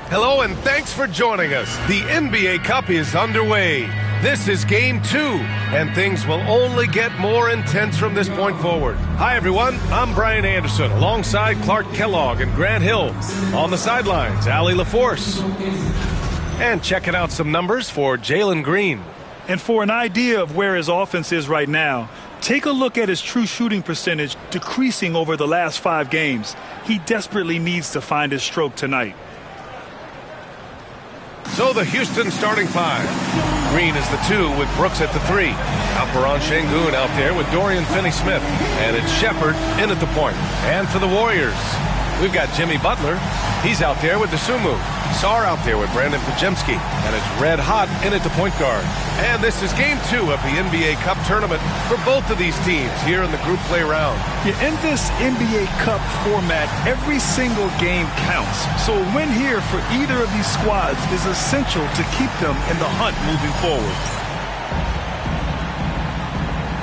Hello and thanks for joining us. The NBA Cup is underway. This is Game 2, and things will only get more intense from this point forward. Hi, everyone. I'm Brian Anderson, alongside Clark Kellogg and Grant Hill. On the sidelines, Allie LaForce. And checking out some numbers for Jalen Green. And for an idea of where his offense is right now, take a look at his true shooting percentage decreasing over the last 5 games. He desperately needs to find his stroke tonight. So the Houston starting 5. Green is the 2 with Brooks at the 3. Alperen Sengun out there with Dorian Finney-Smith. And it's Shepherd in at the point. And for the Warriors, we've got Jimmy Butler. He's out there with DeSumo. Sarr out there with Brandon Pajemski. And it's Red Hot in at the point guard. And this is Game 2 of the NBA Cup tournament for both of these teams here in the group play round. In this NBA Cup format, every single game counts. So a win here for either of these squads is essential to keep them in the hunt moving forward.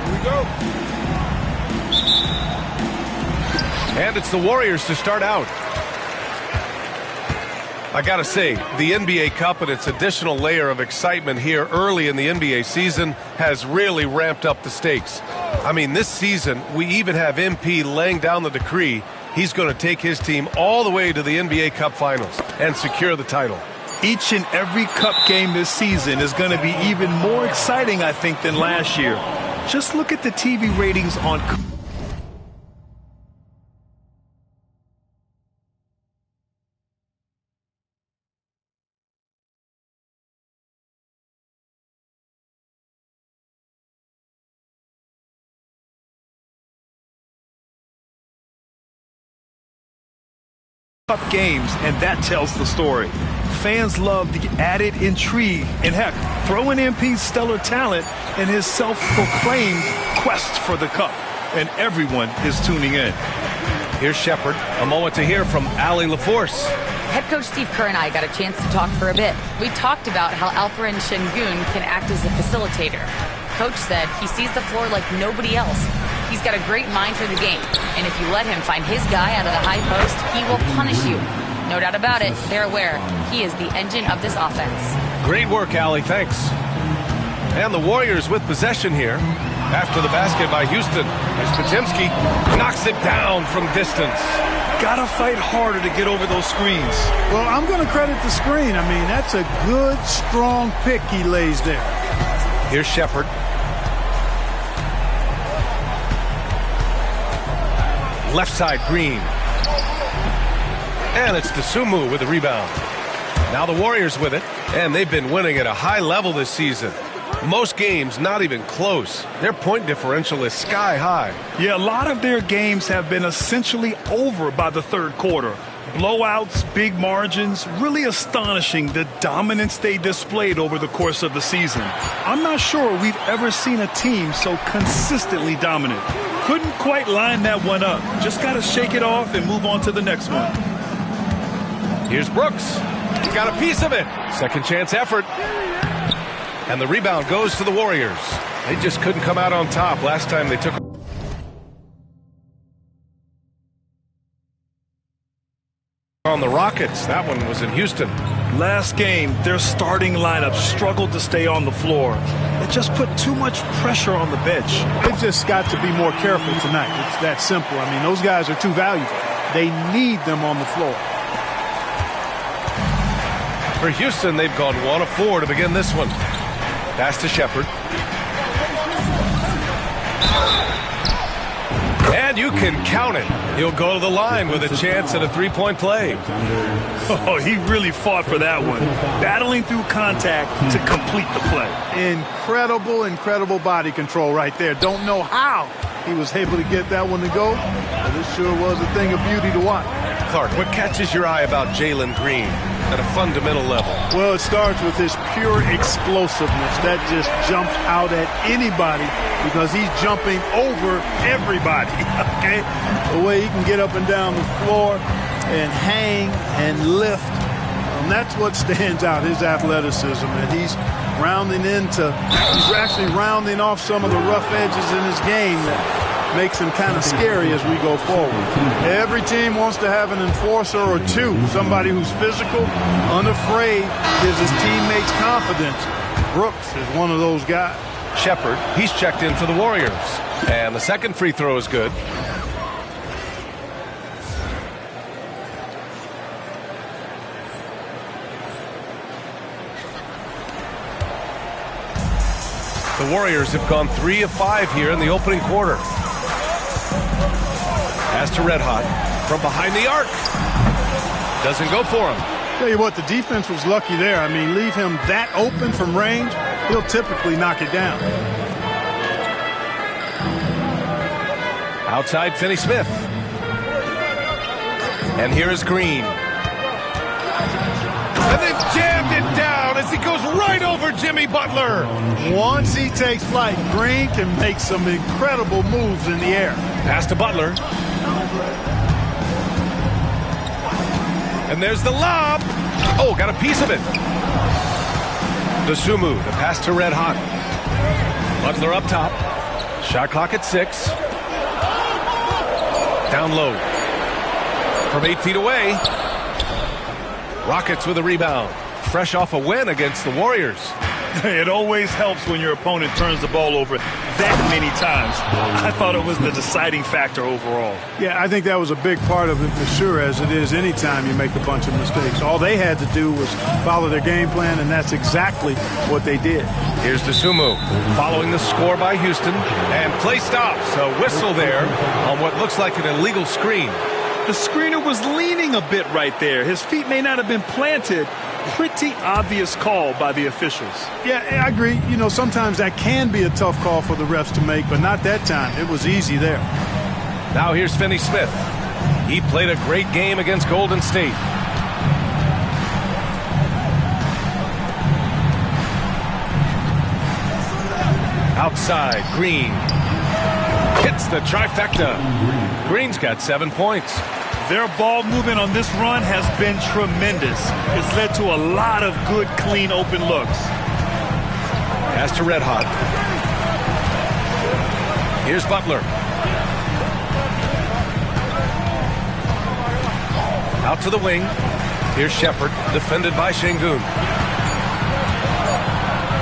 Here we go. And it's the Warriors to start out. I gotta say, the NBA Cup and its additional layer of excitement here early in the NBA season has really ramped up the stakes. I mean, this season, we even have MP laying down the decree he's going to take his team all the way to the NBA Cup Finals and secure the title. Each and every Cup game this season is going to be even more exciting, I think, than last year. Just look at the TV ratings on Cup games, and that tells the story. Fans love the added intrigue, and heck, throw in MP's stellar talent and his self-proclaimed quest for the Cup, and everyone is tuning in. Here's Shepherd. A moment to hear from Allie LaForce. Head coach Steve Kerr and I got a chance to talk for a bit. We talked about how Alperen Sengun can act as a facilitator. Coach said he sees the floor like nobody else. He's got a great mind for the game, and if you let him find his guy out of the high post, he will punish you. No doubt about it, they're aware he is the engine of this offense. Great work, Allie. Thanks. And the Warriors with possession here. After the basket by Houston, as Pajemski knocks it down from distance. Gotta fight harder to get over those screens. Well, I'm going to credit the screen. I mean, that's a good, strong pick he lays there. Here's Shepherd. Left side, Green. And it's DeSumo with the rebound. Now the Warriors with it, and they've been winning at a high level this season. Most games not even close. Their point differential is sky high. Yeah, a lot of their games have been essentially over by the third quarter. Blowouts, big margins, really astonishing the dominance they displayed over the course of the season. I'm not sure we've ever seen a team so consistently dominant. Couldn't quite line that one up. Just got to shake it off and move on to the next one. Here's Brooks. He got a piece of it. Second chance effort. And the rebound goes to the Warriors. They just couldn't come out on top last time they took on the Rockets. That one was in Houston. Last game, their starting lineup struggled to stay on the floor. It just put too much pressure on the bench. They've just got to be more careful tonight. It's that simple. I mean, those guys are too valuable. They need them on the floor. For Houston, they've gone 1 of 4 to begin this one. Pass to Shepherd. And you can count it. He'll go to the line with a chance at a three-point play. Oh, he really fought for that one. Battling through contact to complete the play. Incredible, incredible body control right there. Don't know how he was able to get that one to go, but it sure was a thing of beauty to watch. Clark, what catches your eye about Jalen Green at a fundamental level? Well, it starts with his pure explosiveness. That just jumps out at anybody because he's jumping over everybody, okay? The way he can get up and down the floor and hang and lift. that's what stands out, his athleticism. And he's actually rounding off some of the rough edges in his game that makes him kind of scary as we go forward. Every team wants to have an enforcer or two, somebody who's physical, unafraid, gives his teammates confidence. Brooks is one of those guys. Shepard, he's checked in for the Warriors. And the second free throw is good. The Warriors have gone 3 of 5 here in the opening quarter. Pass to Red Hot from behind the arc. Doesn't go for him. Tell you what, the defense was lucky there. I mean, leave him that open from range, he'll typically knock it down. Outside Finney-Smith. And here is Green. And then jammed it down as he goes right over Jimmy Butler. Once he takes flight, Green can make some incredible moves in the air. Pass to Butler. And there's the lob. Oh, got a piece of it. Dosunmu, the pass to Red Hot. Butler up top. Shot clock at 6. Down low. From 8 feet away. Rockets with a rebound. Fresh off a win against the Warriors. It always helps when your opponent turns the ball over that many times. I thought it was the deciding factor overall. Yeah, I think that was a big part of it for sure, as it is anytime you make a bunch of mistakes. All they had to do was follow their game plan, and that's exactly what they did. Here's Dosunmu following the score by Houston, and play stops. A whistle there on what looks like an illegal screen. The screener was leaning a bit right there. His feet may not have been planted. Pretty obvious call by the officials. Yeah, I agree. You know, sometimes that can be a tough call for the refs to make, but not that time. It was easy there. Now here's Finney-Smith. He played a great game against Golden State. Outside, Green. Hits the trifecta. Green's got 7 points. Their ball movement on this run has been tremendous. It's led to a lot of good, clean, open looks. Pass to Red Hot. Here's Butler. Out to the wing. Here's Shepard, defended by Şengün.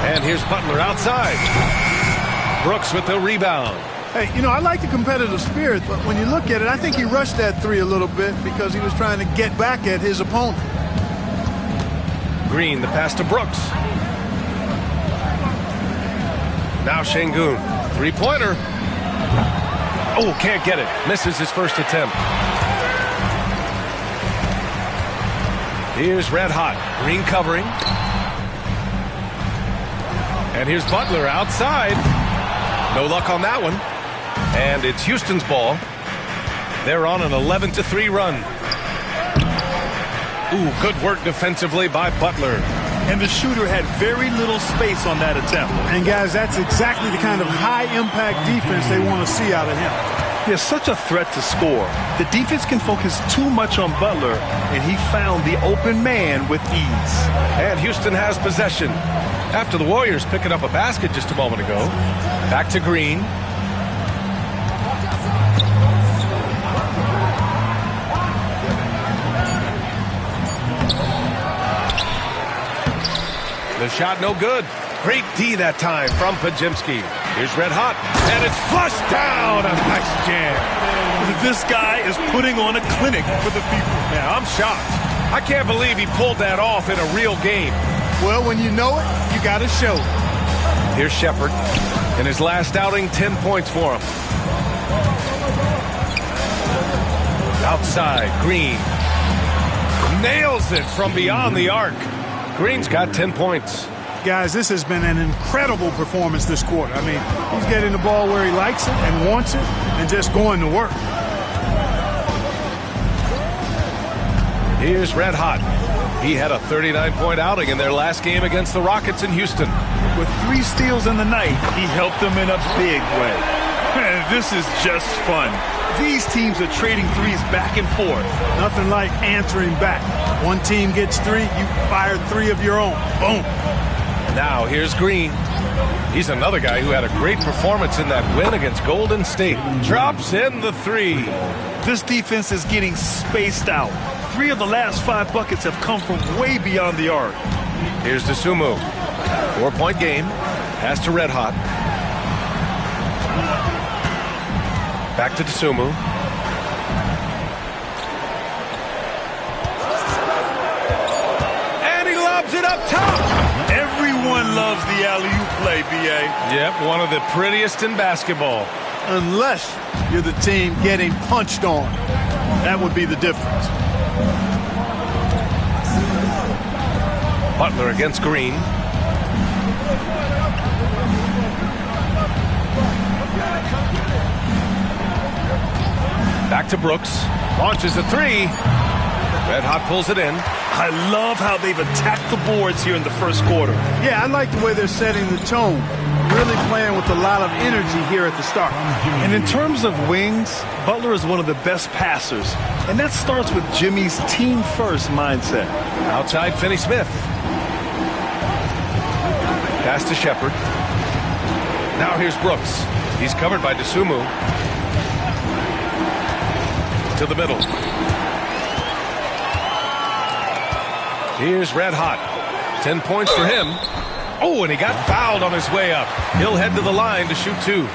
And here's Butler outside. Brooks with the rebound. Hey, you know, I like the competitive spirit, but when you look at it, I think he rushed that three a little bit because he was trying to get back at his opponent. Green, the pass to Brooks. Now Şengün, three-pointer. Oh, can't get it. Misses his first attempt. Here's Red Hot. Green covering. And here's Butler outside. No luck on that one. And it's Houston's ball. They're on an 11-3 run. Ooh, good work defensively by Butler. And the shooter had very little space on that attempt. And guys, that's exactly the kind of high-impact defense they want to see out of him. He has such a threat to score. The defense can focus too much on Butler, and he found the open man with ease. And Houston has possession. After the Warriors picking up a basket just a moment ago. Back to Green. The shot no good. Great D that time from Podziemski. Here's Red Hot, and it's flushed down. A nice jam. This guy is putting on a clinic for the people. Yeah, I'm shocked. I can't believe he pulled that off in a real game. Well, when you know it, you got to show it. Here's Shepard. In his last outing, 10 points for him. Outside, Green. Nails it from beyond the arc. Green's got 10 points. Guys, this has been an incredible performance this quarter. I mean, he's getting the ball where he likes it and wants it and just going to work. Here's Red Hot. He had a 39-point outing in their last game against the Rockets in Houston. With 3 steals in the night, he helped them in a big way. And this is just fun. These teams are trading threes back and forth. Nothing like answering back. One team gets 3, you fire 3 of your own. Boom. Now here's Green. He's another guy who had a great performance in that win against Golden State. Drops in the 3. This defense is getting spaced out. 3 of the last 5 buckets have come from way beyond the arc. Here's Dosunmu. 4-point game. Pass to Red Hot. Back to Dosunmu. And he lobs it up top. Everyone loves the alley-oop play, B.A. Yep, one of the prettiest in basketball. Unless you're the team getting punched on. That would be the difference. Butler against Green. Back to Brooks. Launches a 3. Red Hot pulls it in. I love how they've attacked the boards here in the first quarter. Yeah, I like the way they're setting the tone. Really playing with a lot of energy here at the start. And in terms of wings, Butler is one of the best passers. And that starts with Jimmy's team-first mindset. Outside Finney-Smith. Pass to Shepard. Now here's Brooks. He's covered by Dosunmu. To the middle. Here's Red Hot. 10 points for him. Oh, and he got fouled on his way up. He'll head to the line to shoot 2.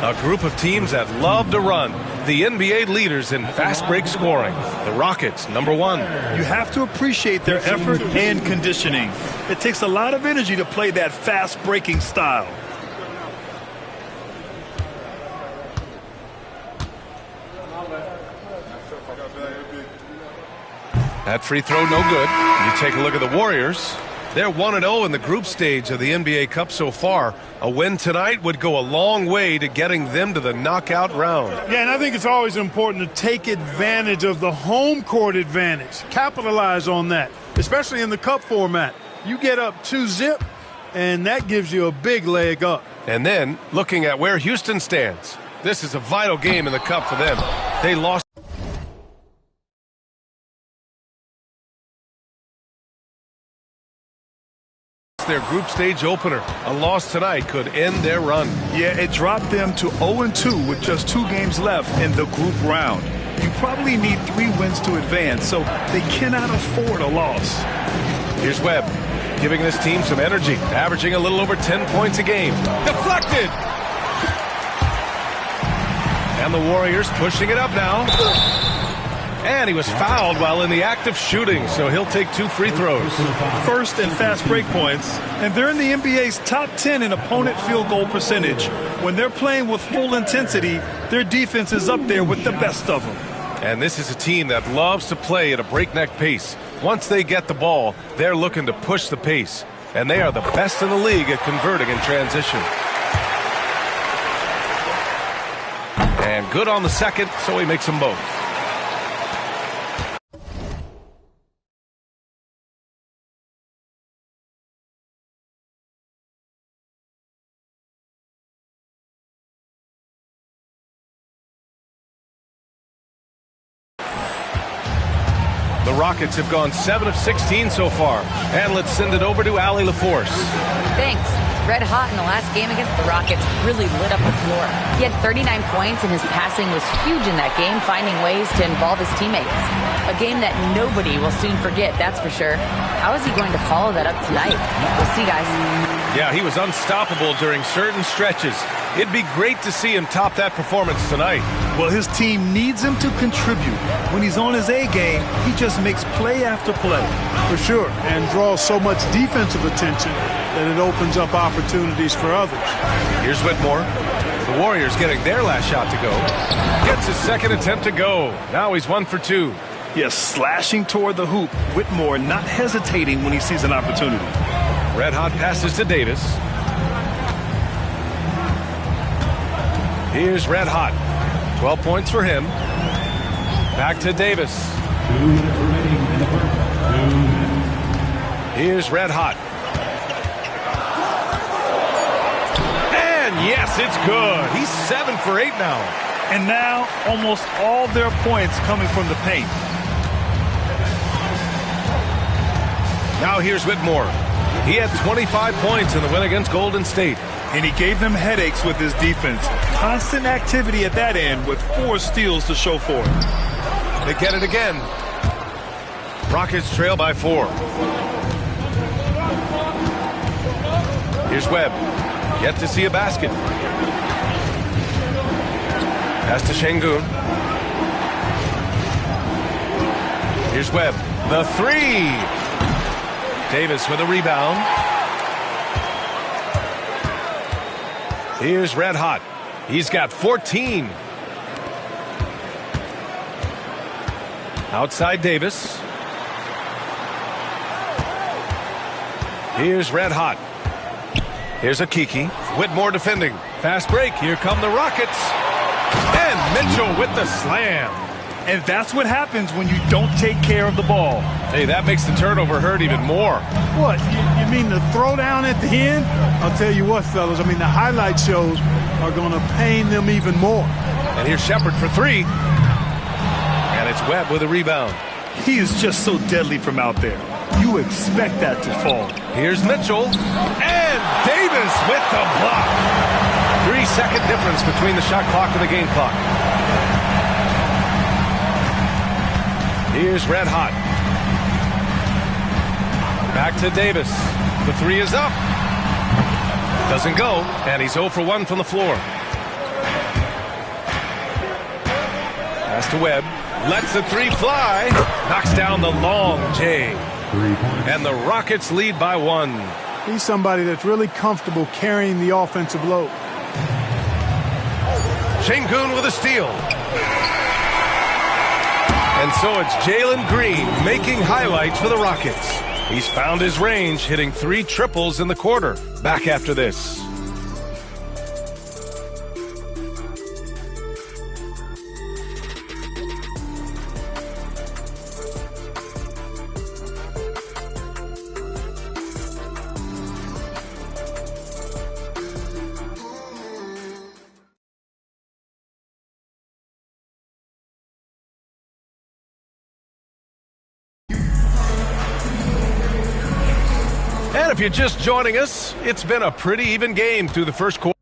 A group of teams that love to run. The NBA leaders in fast break scoring. The Rockets, number 1. You have to appreciate their effort and conditioning. It takes a lot of energy to play that fast breaking style. That free throw no good. You take a look at the Warriors. They're 1-0 in the group stage of the NBA Cup so far. A win tonight would go a long way to getting them to the knockout round. Yeah, and I think it's always important to take advantage of the home court advantage. Capitalize on that, especially in the cup format. You get up 2-0, and that gives you a big leg up. And then, looking at where Houston stands, this is a vital game in the Cup for them. They lost their group stage opener. A loss tonight could end their run. Yeah, it dropped them to 0-2 with just 2 games left in the group round. You probably need 3 wins to advance, so they cannot afford a loss. Here's Webb, giving this team some energy, averaging a little over 10 points a game. Deflected! And the Warriors pushing it up now. And he was fouled while in the act of shooting, so he'll take 2 free throws. First and fast break points, and they're in the NBA's top 10 in opponent field goal percentage. When they're playing with full intensity, their defense is up there with the best of them. And this is a team that loves to play at a breakneck pace. Once they get the ball, they're looking to push the pace. And they are the best in the league at converting in transition. And good on the second, so he makes them both. The Rockets have gone 7 of 16 so far. And let's send it over to Allie LaForce. Thanks. Red hot in the last game against the Rockets, really lit up the floor. He had 39 points, and his passing was huge in that game, finding ways to involve his teammates. A game that nobody will soon forget, that's for sure. How is he going to follow that up tonight? We'll see, guys. Yeah, he was unstoppable during certain stretches. It'd be great to see him top that performance tonight. Well, his team needs him to contribute. When he's on his A game, he just makes play after play. For sure, and draws so much defensive attention that it opens up opportunities for others. Here's Whitmore. The Warriors getting their last shot to go. Gets his second attempt to go. Now he's 1 for 2. Yes, slashing toward the hoop. Whitmore not hesitating when he sees an opportunity. Red hot passes to Davis. Here's Red Hot. 12 points for him. Back to Davis. Here's Red Hot. And Yes, it's good. He's 7 for 8 now. And now almost all their points coming from the paint. Now here's Whitmore. He had 25 points in the win against Golden State. And he gave them headaches with his defense. Constant activity at that end with 4 steals to show for it. They get it again. Rockets trail by 4. Here's Webb. Yet to see a basket. Pass to Şengün. Here's Webb. The 3. Davis with a rebound. Here's Red Hot. He's got 14. Outside Davis. Here's Red Hot. Here's a Kiki. Whitmore defending. Fast break. Here come the Rockets. And Mitchell with the slam. And that's what happens when you don't take care of the ball. Hey, that makes the turnover hurt even more. What? You mean the throwdown at the end? I'll tell you what, fellas. I mean, the highlight shows are going to pain them even more. And here's Shepard for 3. And it's Webb with a rebound. He is just so deadly from out there. You expect that to fall. Here's Mitchell. And Davis with the block. 3-second difference between the shot clock and the game clock. Here's Red Hot. Back to Davis. The 3 is up. Doesn't go. And he's 0 for 1 from the floor. Pass to Webb. Lets the 3 fly. Knocks down the long J. And the Rockets lead by 1. He's somebody that's really comfortable carrying the offensive load. Şengün with a steal. And so it's Jalen Green making highlights for the Rockets. He's found his range, hitting 3 triples in the quarter. Back after this. And if you're just joining us, it's been a pretty even game through the first quarter.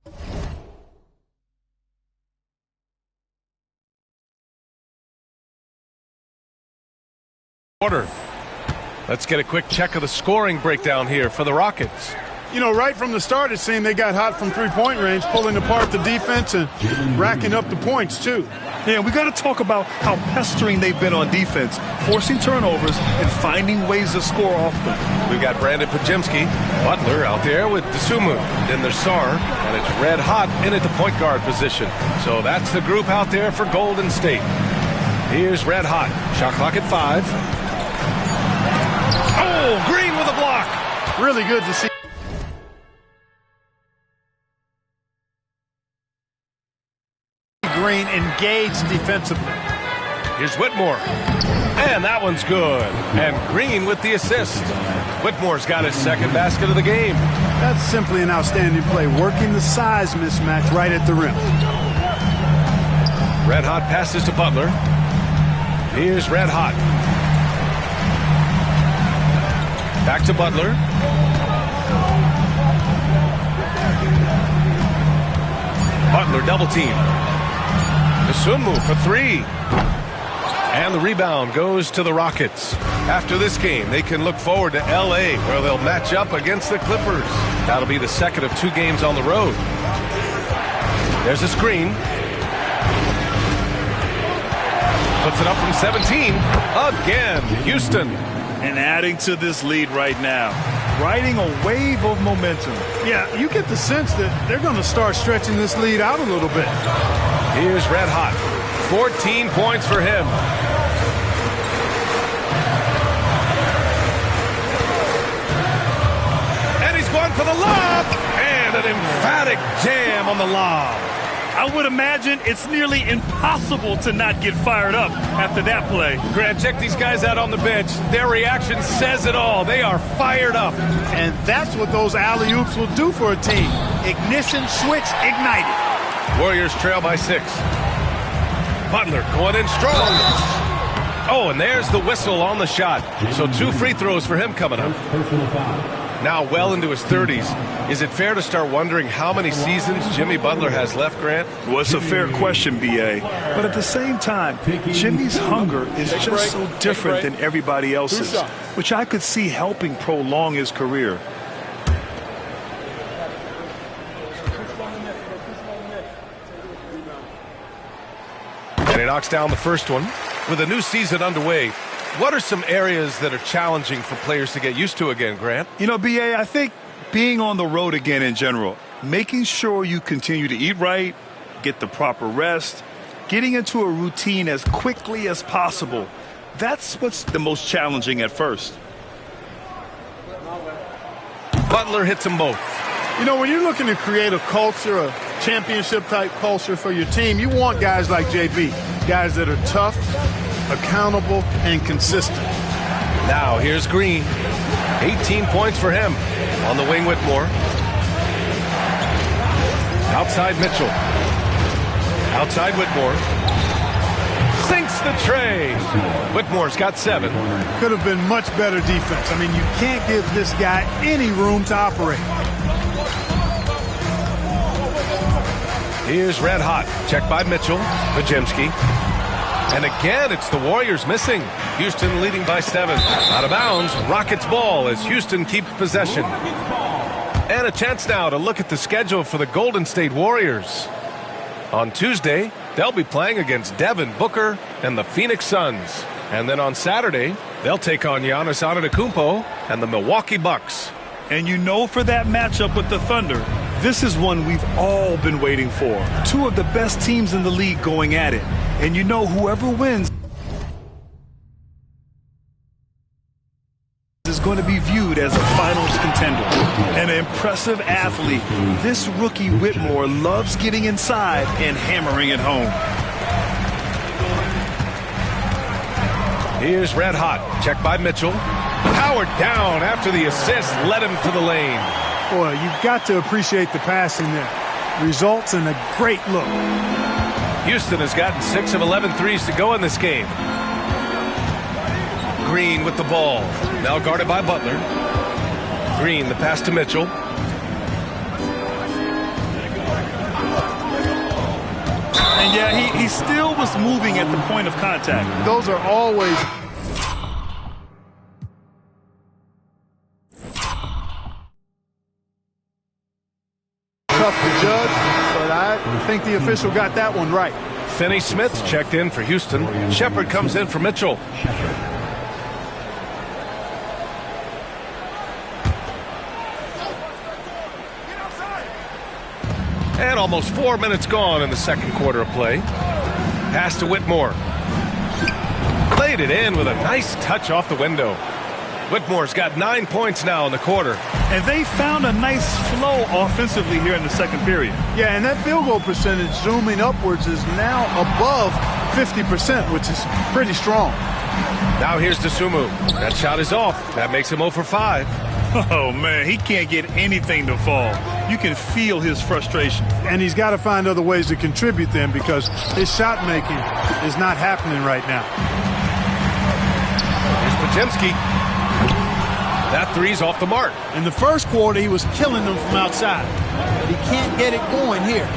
Let's get a quick check of the scoring breakdown here for the Rockets. You know, right from the start, it seemed they got hot from three-point range, pulling apart the defense and racking up the points, too. Yeah, we got to talk about how pestering they've been on defense, forcing turnovers and finding ways to score off them. We've got Brandon Pajemski, Butler out there with Dosunmu. Then there's Sarr, and it's Red Hot in at the point guard position. So that's the group out there for Golden State. Here's Red Hot. Shot clock at 5. Oh, Green with a block. Really good to see. Green engaged defensively. Here's Whitmore. And that one's good. And Green with the assist. Whitmore's got his second basket of the game. That's simply an outstanding play, working the size mismatch right at the rim. Red Hot passes to Butler. Here's Red Hot. Back to Butler. Butler double team. Dosunmu for 3. And the rebound goes to the Rockets. After this game, they can look forward to L.A., where they'll match up against the Clippers. That'll be the second of 2 games on the road. There's a screen. Puts it up from 17. Again, Houston. And adding to this lead right now, riding a wave of momentum. Yeah, you get the sense that they're going to start stretching this lead out a little bit. Here's Red Hot. 14 points for him. And he's going for the lob. And an emphatic jam on the lob. I would imagine it's nearly impossible to not get fired up after that play. Grant, check these guys out on the bench. Their reaction says it all. They are fired up. And that's what those alley-oops will do for a team. Ignition switch ignited. Warriors trail by 6. Butler going in strong. Oh, and there's the whistle on the shot. So 2 free throws for him coming up. Now well into his 30s. Is it fair to start wondering how many seasons Jimmy Butler has left, Grant? Well, it's a fair question, B.A. But at the same time, Jimmy's hunger is just so different than everybody else's, which I could see helping prolong his career. And he knocks down the first one. With a new season underway, what are some areas that are challenging for players to get used to again, Grant? You know, B.A., I think being on the road again in general, making sure you continue to eat right, get the proper rest, getting into a routine as quickly as possible, that's what's the most challenging at first. Butler hits them both. You know, when you're looking to create a culture, a championship-type culture for your team, you want guys like JB, guys that are tough, accountable, and consistent. Now here's Green. 18 points for him. On the wing, Whitmore. Outside Mitchell. Outside Whitmore. Sinks the tray. Whitmore's got 7. Could have been much better defense. I mean, you can't give this guy any room to operate. Here's Red Hot. Check by Mitchell. Pajemski. And again, it's the Warriors missing. Houston leading by 7. Out of bounds, Rockets ball as Houston keeps possession. And a chance now to look at the schedule for the Golden State Warriors. On Tuesday, they'll be playing against Devin Booker and the Phoenix Suns. And then on Saturday, they'll take on Giannis Antetokounmpo and the Milwaukee Bucks. And you know, for that matchup with the Thunder, this is one we've all been waiting for. 2 of the best teams in the league going at it. And you know, whoever wins is going to be viewed as a finals contender. An impressive athlete, this rookie Whitmore loves getting inside and hammering it home. Here's Red Hot. Check by Mitchell. Powered down after the assist led him to the lane. Boy, you've got to appreciate the passing there. Results in a great look. Houston has gotten 6 of 11 threes to go in this game. Green with the ball. Now guarded by Butler. Green, the pass to Mitchell. And yeah, he still was moving at the point of contact. Those are always tough to judge, but I think the official got that one right. Finney Smith checked in for Houston. Shepard comes in for Mitchell. And almost 4 minutes gone in the second quarter of play. Pass to Whitmore. Played it in with a nice touch off the window. Whitmore's got 9 points now in the quarter. And they found a nice flow offensively here in the second period. Yeah, and that field goal percentage zooming upwards is now above 50%, which is pretty strong. Now here's Dosunmu. That shot is off. That makes him 0 for 5. Oh, man, he can't get anything to fall. You can feel his frustration. And he's got to find other ways to contribute then, because his shot making is not happening right now. Here's Pajemski. That three's off the mark. In the first quarter, he was killing them from outside. But he can't get it going here.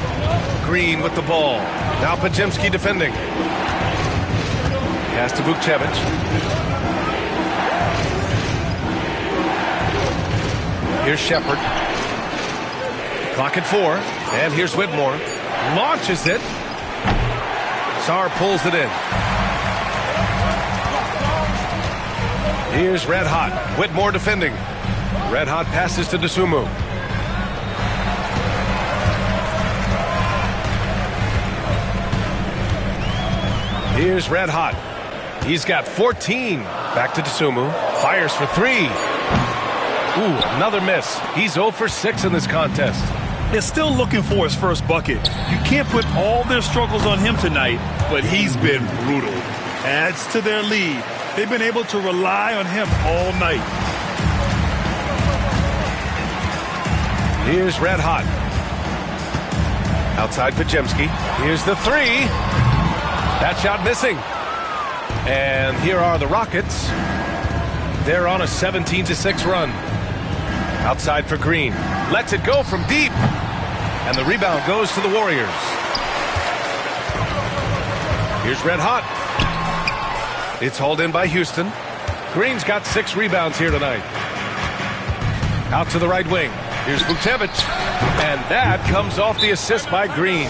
Green with the ball. Now Pajemski defending. Pass to Vukcevic. Here's Shepard. Clock at 4. And here's Whitmore. Launches it. Sarr pulls it in. Here's Red Hot. Whitmore defending. Red Hot passes to Dosunmu. Here's Red Hot. He's got 14. Back to Dosunmu. Fires for 3. Ooh, another miss. He's 0 for 6 in this contest. is still looking for his first bucket. You can't put all their struggles on him tonight, but he's been brutal. Adds to their lead. They've been able to rely on him all night. Here's Red Hot. Outside Pajemski. Here's the three. That shot missing. And here are the Rockets. They're on a 17-6 run. Outside for Green. Lets it go from deep. And the rebound goes to the Warriors. Here's Red Hot. It's hauled in by Houston. Green's got 6 rebounds here tonight. Out to the right wing. Here's Vucevic. And that comes off the assist by Green.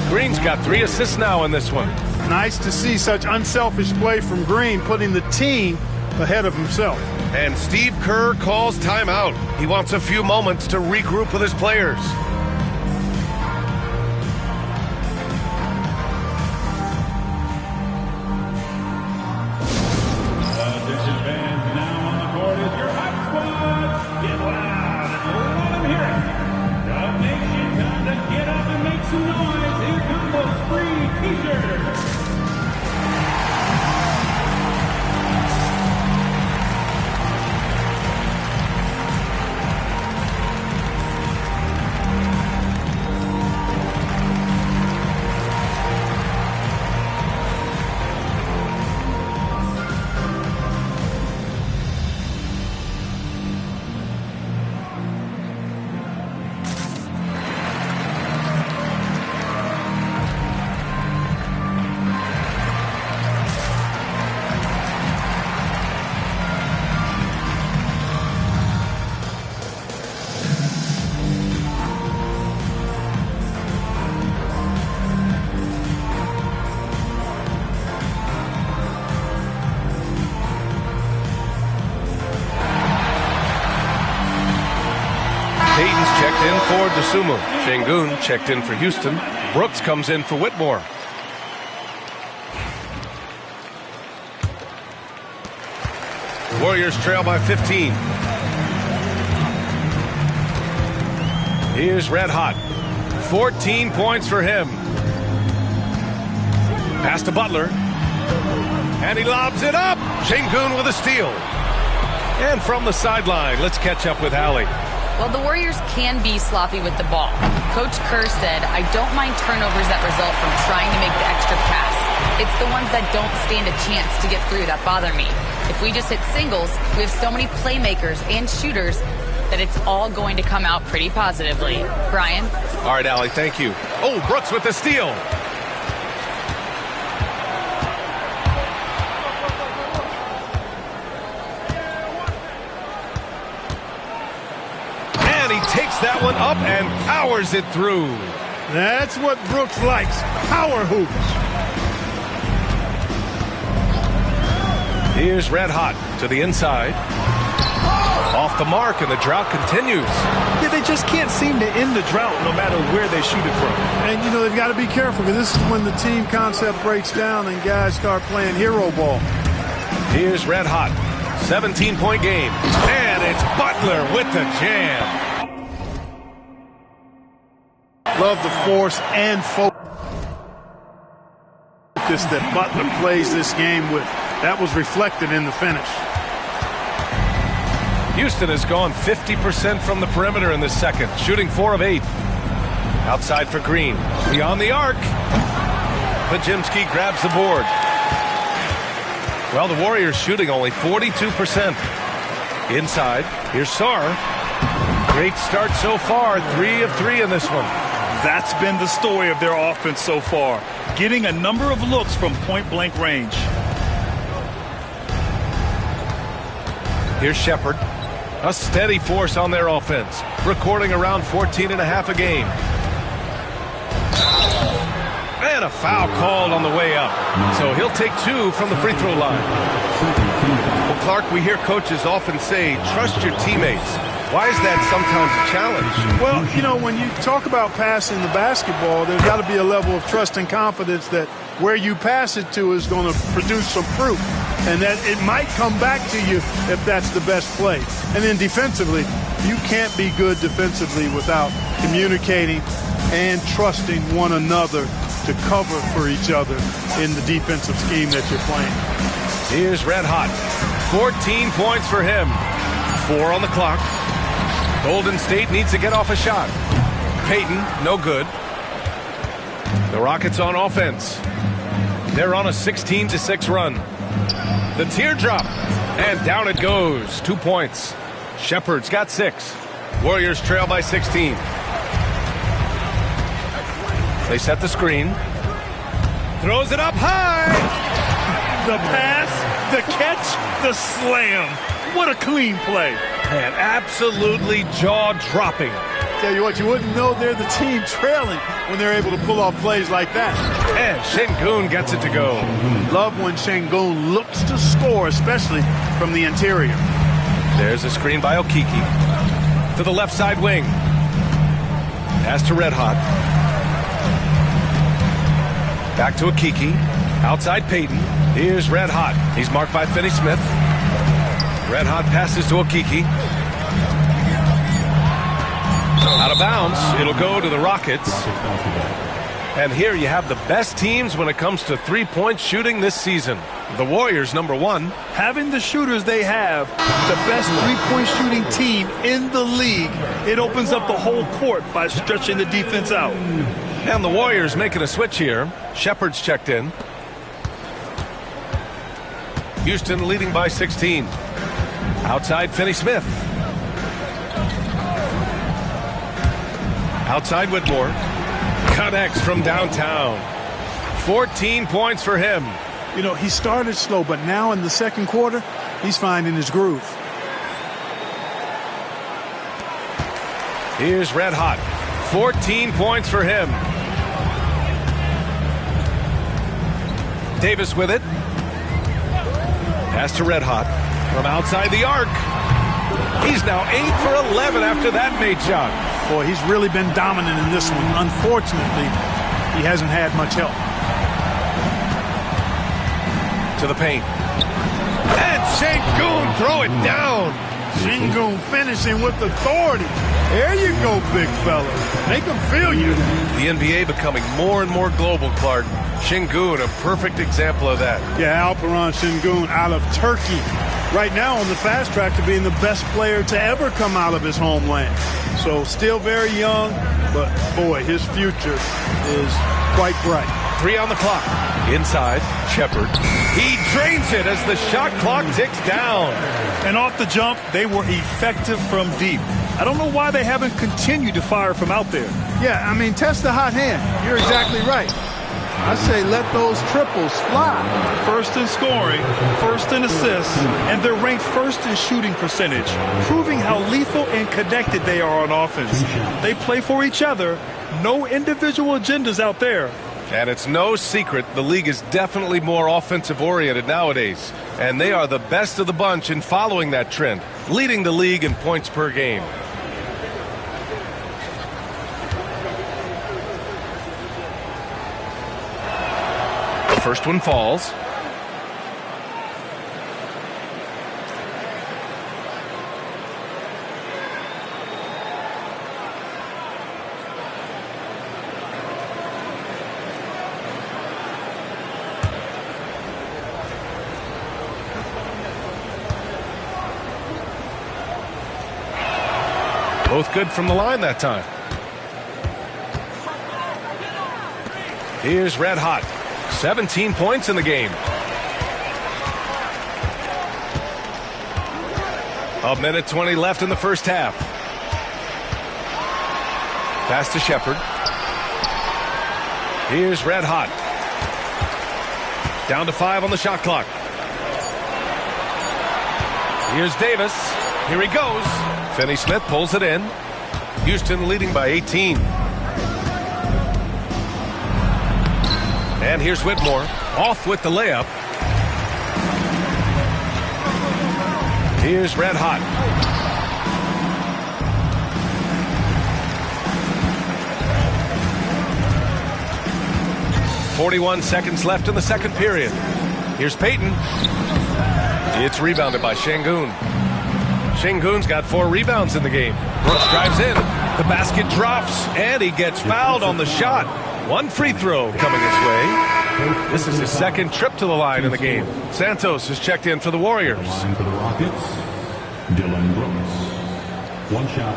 Green's got 3 assists now in this one. Nice to see such unselfish play from Green, putting the team ahead of himself. And Steve Kerr calls timeout. He wants a few moments to regroup with his players. Hayden's checked in for Dosunmu. Şengün checked in for Houston. Brooks comes in for Whitmore. Warriors trail by 15. Here's Red Hot. 14 points for him. Pass to Butler. And he lobs it up. Şengün with a steal. And from the sideline, let's catch up with Hallie. Well, the Warriors can be sloppy with the ball. Coach Kerr said, I don't mind turnovers that result from trying to make the extra pass. It's the ones that don't stand a chance to get through that bother me. If we just hit singles, we have so many playmakers and shooters that it's all going to come out pretty positively. Brian? All right, Allie, thank you. Oh, Brooks with the steal. Takes that one up and powers it through. That's what Brooks likes. Power hoops. Here's Red Hot to the inside. Off the mark, and the drought continues. Yeah, they just can't seem to end the drought no matter where they shoot it from. And, you know, they've got to be careful because this is when the team concept breaks down and guys start playing hero ball. Here's Red Hot. 17-point game. And it's Butler with the jam. Love the force and focus that Butler plays this game with. That was reflected in the finish. Houston has gone 50% from the perimeter in this second, shooting 4 of 8. Outside for Green. Beyond the arc. Pajemski grabs the board. Well, the Warriors shooting only 42%. Inside, here's Sarr. Great start so far, 3 of 3 in this one. That's been the story of their offense so far, getting a number of looks from point-blank range. Here's Shepard, a steady force on their offense, recording around 14.5 a game. And a foul called on the way up, so he'll take 2 from the free throw line. Well, Clark, we hear coaches often say, trust your teammates. Why is that sometimes a challenge? Well, you know, when you talk about passing the basketball, there's got to be a level of trust and confidence that where you pass it to is going to produce some fruit. and that it might come back to you if that's the best play. And then defensively, you can't be good defensively without communicating and trusting one another to cover for each other in the defensive scheme that you're playing. Here's Red Hot. 14 points for him. 4 on the clock. Golden State needs to get off a shot. Payton, no good. The Rockets on offense. They're on a 16-6 run. The teardrop, and down it goes. 2 points. Shepard's got 6. Warriors trail by 16. They set the screen. Throws it up high. The pass, the catch, the slam. What a clean play. And absolutely jaw-dropping. Tell you what, you wouldn't know they're the team trailing when they're able to pull off plays like that. And Şengün gets it to go. Love when Şengün looks to score, especially from the interior. There's a screen by Okiki. To the left side wing. Pass to Red Hot. Back to Okiki. Outside Payton. Here's Red Hot. He's marked by Finney-Smith. Red Hot passes to Okiki. Out of bounds. It'll go to the Rockets. And here you have the best teams when it comes to three-point shooting this season. The Warriors, number 1. Having the shooters they have, the best three-point shooting team in the league, it opens up the whole court by stretching the defense out. And the Warriors making a switch here. Shepard's checked in. Houston leading by 16. Outside Finney-Smith. Outside Whitmore. Connects from downtown. 14 points for him. You know, he started slow, but now in the second quarter, he's finding his groove. Here's Red Hot. 14 points for him. Davis with it. Pass to Red Hot. From outside the arc. He's now 8 for 11 after that made shot. Boy, he's really been dominant in this one. Unfortunately, he hasn't had much help. To the paint. And Şengün throw it down. Şengün finishing with authority. There you go, big fella. Make him feel you. The NBA becoming more and more global, Clark. Şengün, a perfect example of that. Yeah, Alperen Şengün out of Turkey. Right now on the fast track to being the best player to ever come out of his homeland. So still very young, but boy, his future is quite bright. 3 on the clock. Inside, Shepard. He drains it as the shot clock ticks down. And off the jump, they were effective from deep. I don't know why they haven't continued to fire from out there. Yeah, I mean, test the hot hand. You're exactly right. I say let those triples fly. First in scoring, first in assists, and they're ranked first in shooting percentage, proving how lethal and connected they are on offense. They play for each other, no individual agendas out there. And it's no secret the league is definitely more offensive-oriented nowadays. And they are the best of the bunch in following that trend, leading the league in points per game. The first one falls. Both good from the line that time. Here's Red Hot. 17 points in the game. A minute 20 left in the first half. Pass to Shepard. Here's Red Hot. Down to 5 on the shot clock. Here's Davis. Here he goes. Finney-Smith pulls it in. Houston leading by 18. And here's Whitmore. Off with the layup. Here's Red Hot. .41 seconds left in the second period. Here's Payton. It's rebounded by Şengün. Şengün's got 4 rebounds in the game. Brooks drives in. The basket drops, and he gets fouled on the shot. 1 free throw coming his way. This is his 2nd trip to the line in the game. Santos has checked in for the Warriors. Line for the Rockets, Dylan Brooks. 1 shot.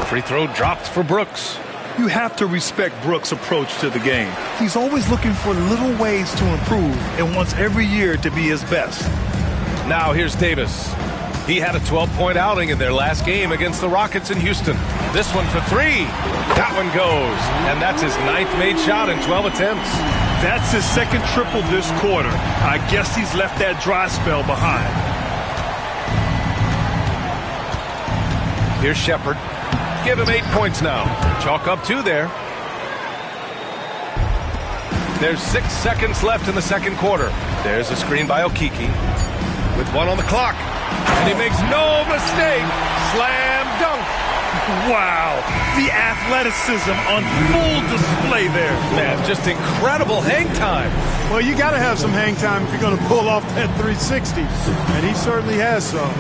Free throw dropped for Brooks. You have to respect Brooks' approach to the game. He's always looking for little ways to improve and wants every year to be his best. Now here's Davis. He had a 12-point outing in their last game against the Rockets in Houston. This one for 3. That one goes. And that's his 9th made shot in 12 attempts. That's his 2nd triple this quarter. I guess he's left that dry spell behind. Here's Shepherd. Give him 8 points now. Chalk up 2 there. There's 6 seconds left in the 2nd quarter. There's a screen by Okiki with 1 on the clock. And he makes no mistake. Slam dunk. Wow. The athleticism on full display there. Man, just incredible hang time. Well, you got to have some hang time if you're going to pull off that 360. And he certainly has some.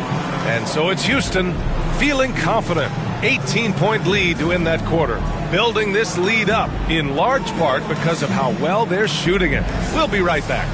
And so it's Houston feeling confident. 18-point lead to end that quarter. Building this lead up in large part because of how well they're shooting it. We'll be right back.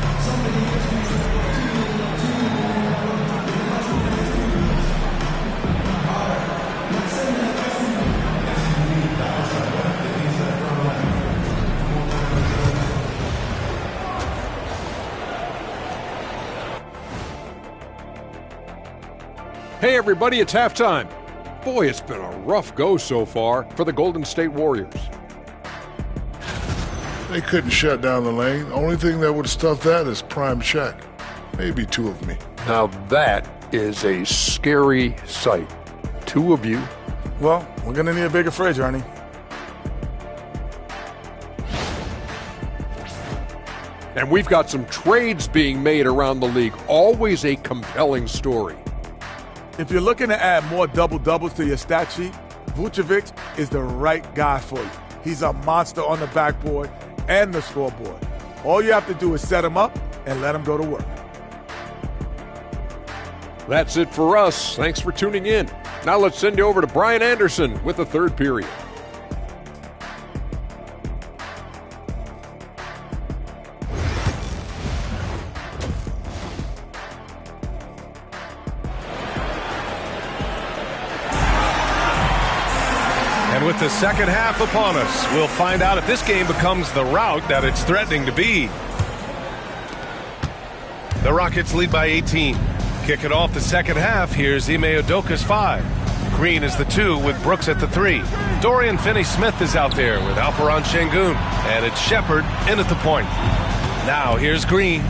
Hey everybody, it's halftime. Boy, it's been a rough go so far for the Golden State Warriors. They couldn't shut down the lane. Only thing that would stuff that is prime check. Maybe 2 of me. Now that is a scary sight. 2 of you. Well, we're going to need a bigger fridge, Ernie. And we've got some trades being made around the league. Always a compelling story. If you're looking to add more double-doubles to your stat sheet, Vucevic is the right guy for you. He's a monster on the backboard and the scoreboard. All you have to do is set him up and let him go to work. That's it for us. Thanks for tuning in. Now let's send you over to Brian Anderson with the 3rd period. And with the second half upon us, we'll find out if this game becomes the rout that it's threatening to be. The Rockets lead by 18. Kicking off the second half, here's Ime Udoka's 5. Green is the 2 with Brooks at the 3. Dorian Finney-Smith is out there with Alperen Şengün. And it's Shepherd in at the point. Now here's Green.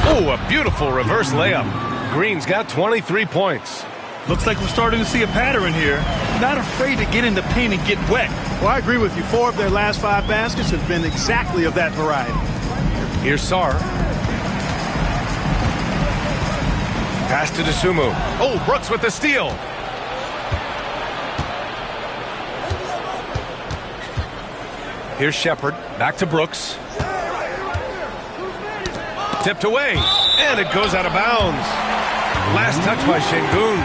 Oh, a beautiful reverse layup. Green's got 23 points. Looks like we're starting to see a pattern here. Not afraid to get in the paint and get wet. Well, I agree with you. 4 of their last 5 baskets have been exactly of that variety. Here's Sarr. Pass to Dosunmu. Oh, Brooks with the steal. Here's Shepherd. Back to Brooks. Tipped away. And it goes out of bounds. Last touch by Şengün.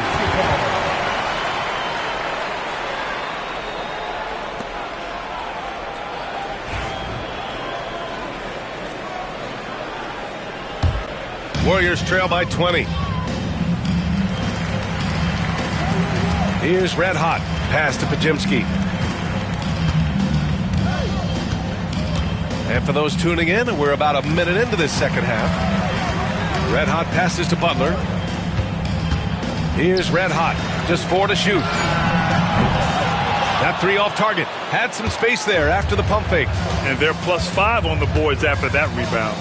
Warriors trail by 20. Here's Red Hot. Pass to Podziemski. And for those tuning in, we're about a minute into this second half. Red Hot passes to Butler. Here's Red Hot. Just 4 to shoot. That 3 off target. Had some space there after the pump fake. And they're +5 on the boards after that rebound.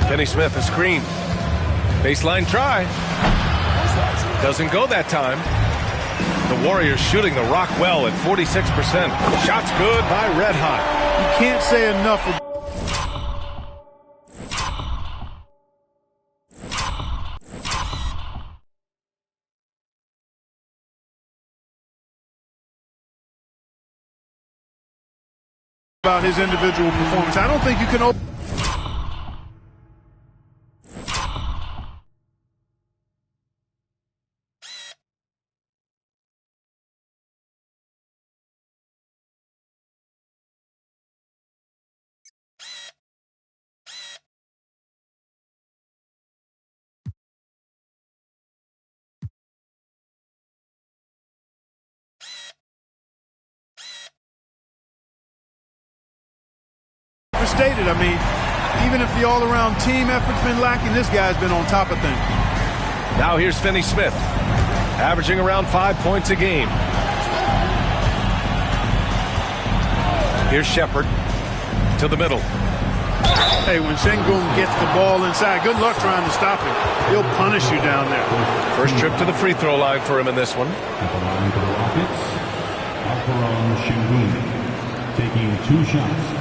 Finney-Smith, a screen. Baseline try. Doesn't go that time. The Warriors shooting the rock well at 46%. Shots good by Red Hot. You can't say enough about his individual performance. I don't think you can overstated. I mean, even if the all-around team effort's been lacking, this guy's been on top of things. Now here's Finney Smith, averaging around 5 points a game. Here's Shepard to the middle. Hey, when Sengun gets the ball inside, good luck trying to stop him. He'll punish you down there. First trip to the free throw line for him in this one. At the line for the Rockets, Alperon Sengun, taking 2 shots.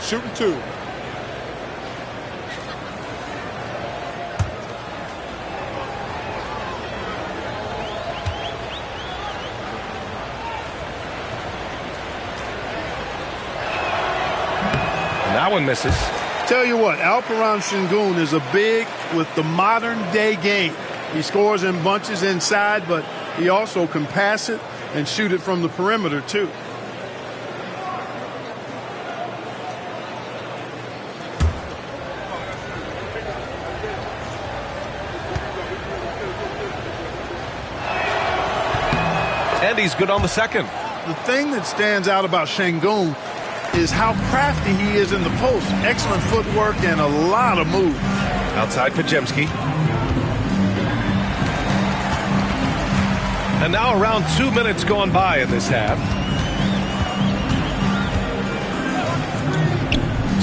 Shooting 2. That one misses. Tell you what, Alperon Sengun is a big with the modern day game. He scores in bunches inside, but he also can pass it and shoot it from the perimeter too. And he's good on the second. The thing that stands out about Sengun is how crafty he is in the post. Excellent footwork and a lot of move. Outside Pajemski. And now around 2 minutes gone by in this half.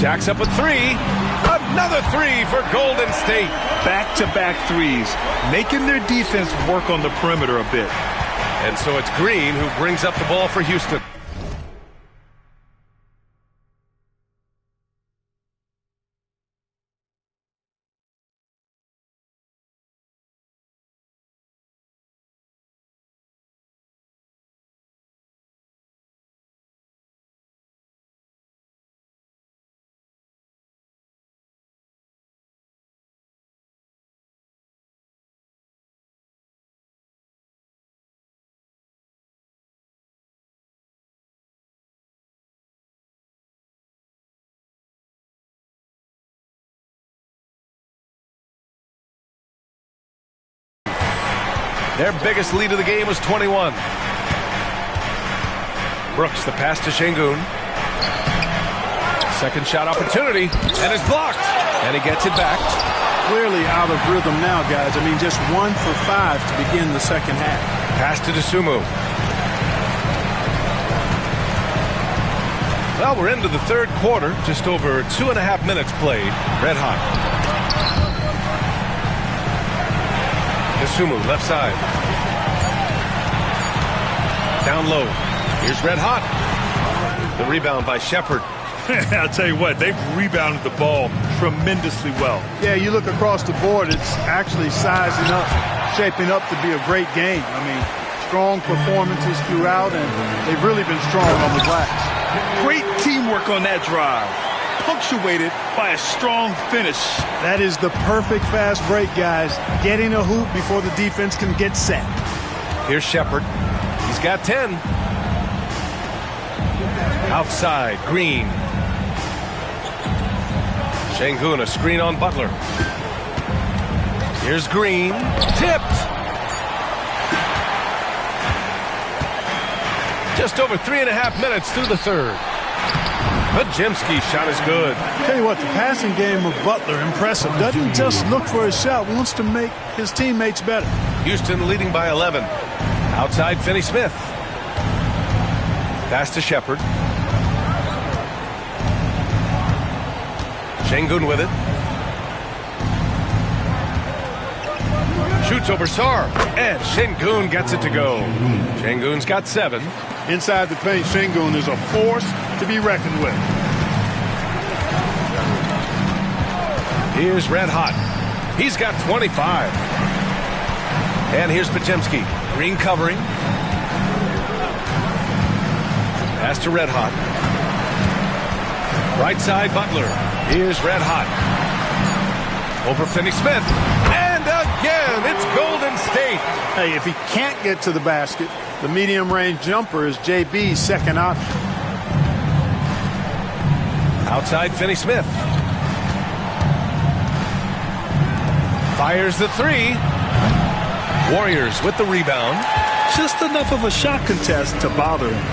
Jacks up a 3. Another 3 for Golden State. Back-to-back threes, making their defense work on the perimeter a bit. And so it's Green who brings up the ball for Houston. Their biggest lead of the game was 21. Brooks, the pass to Sengun. Second shot opportunity, and it's blocked. And he gets it back. Clearly out of rhythm now, guys. I mean, just 1 for 5 to begin the second half. Pass to Dosunmu. Well, we're into the third quarter. Just over 2.5 minutes played. Red hot. Dosunmu, left side. Down low. Here's Red hot. The rebound by Shepard. I'll tell you what, they've rebounded the ball tremendously well. Yeah, you look across the board, it's actually sizing up, shaping up to be a great game. I mean, strong performances throughout, and they've really been strong on the glass. Great teamwork on that drive, punctuated by a strong finish. That is the perfect fast break, guys. Getting a hoop before the defense can get set. Here's Shepard. He's got 10. Outside, Green. Sengun, a screen on Butler. Here's Green. Tipped. Just over 3.5 minutes through the third. Pajemski's shot is good. Tell you what, the passing game of Butler, impressive. Doesn't just look for a shot, wants to make his teammates better. Houston leading by 11. Outside, Finney Smith. Pass to Shepard. Sengun with it. Shoots over Sar. And Şengün gets it to go. Şengün's got 7. Inside the paint, Şengün is a force to be reckoned with. Here's Red Hot. He's got 25. And here's Podziemski. Green covering. Pass to Red Hot. Right side, Butler. Here's Red Hot. Over Finney-Smith. And again, it's Golden State. Hey, if he can't get to the basket, the medium-range jumper is JB's second option. Outside, Finney-Smith. Fires the 3. Warriors with the rebound. Just enough of a shot contest to bother him.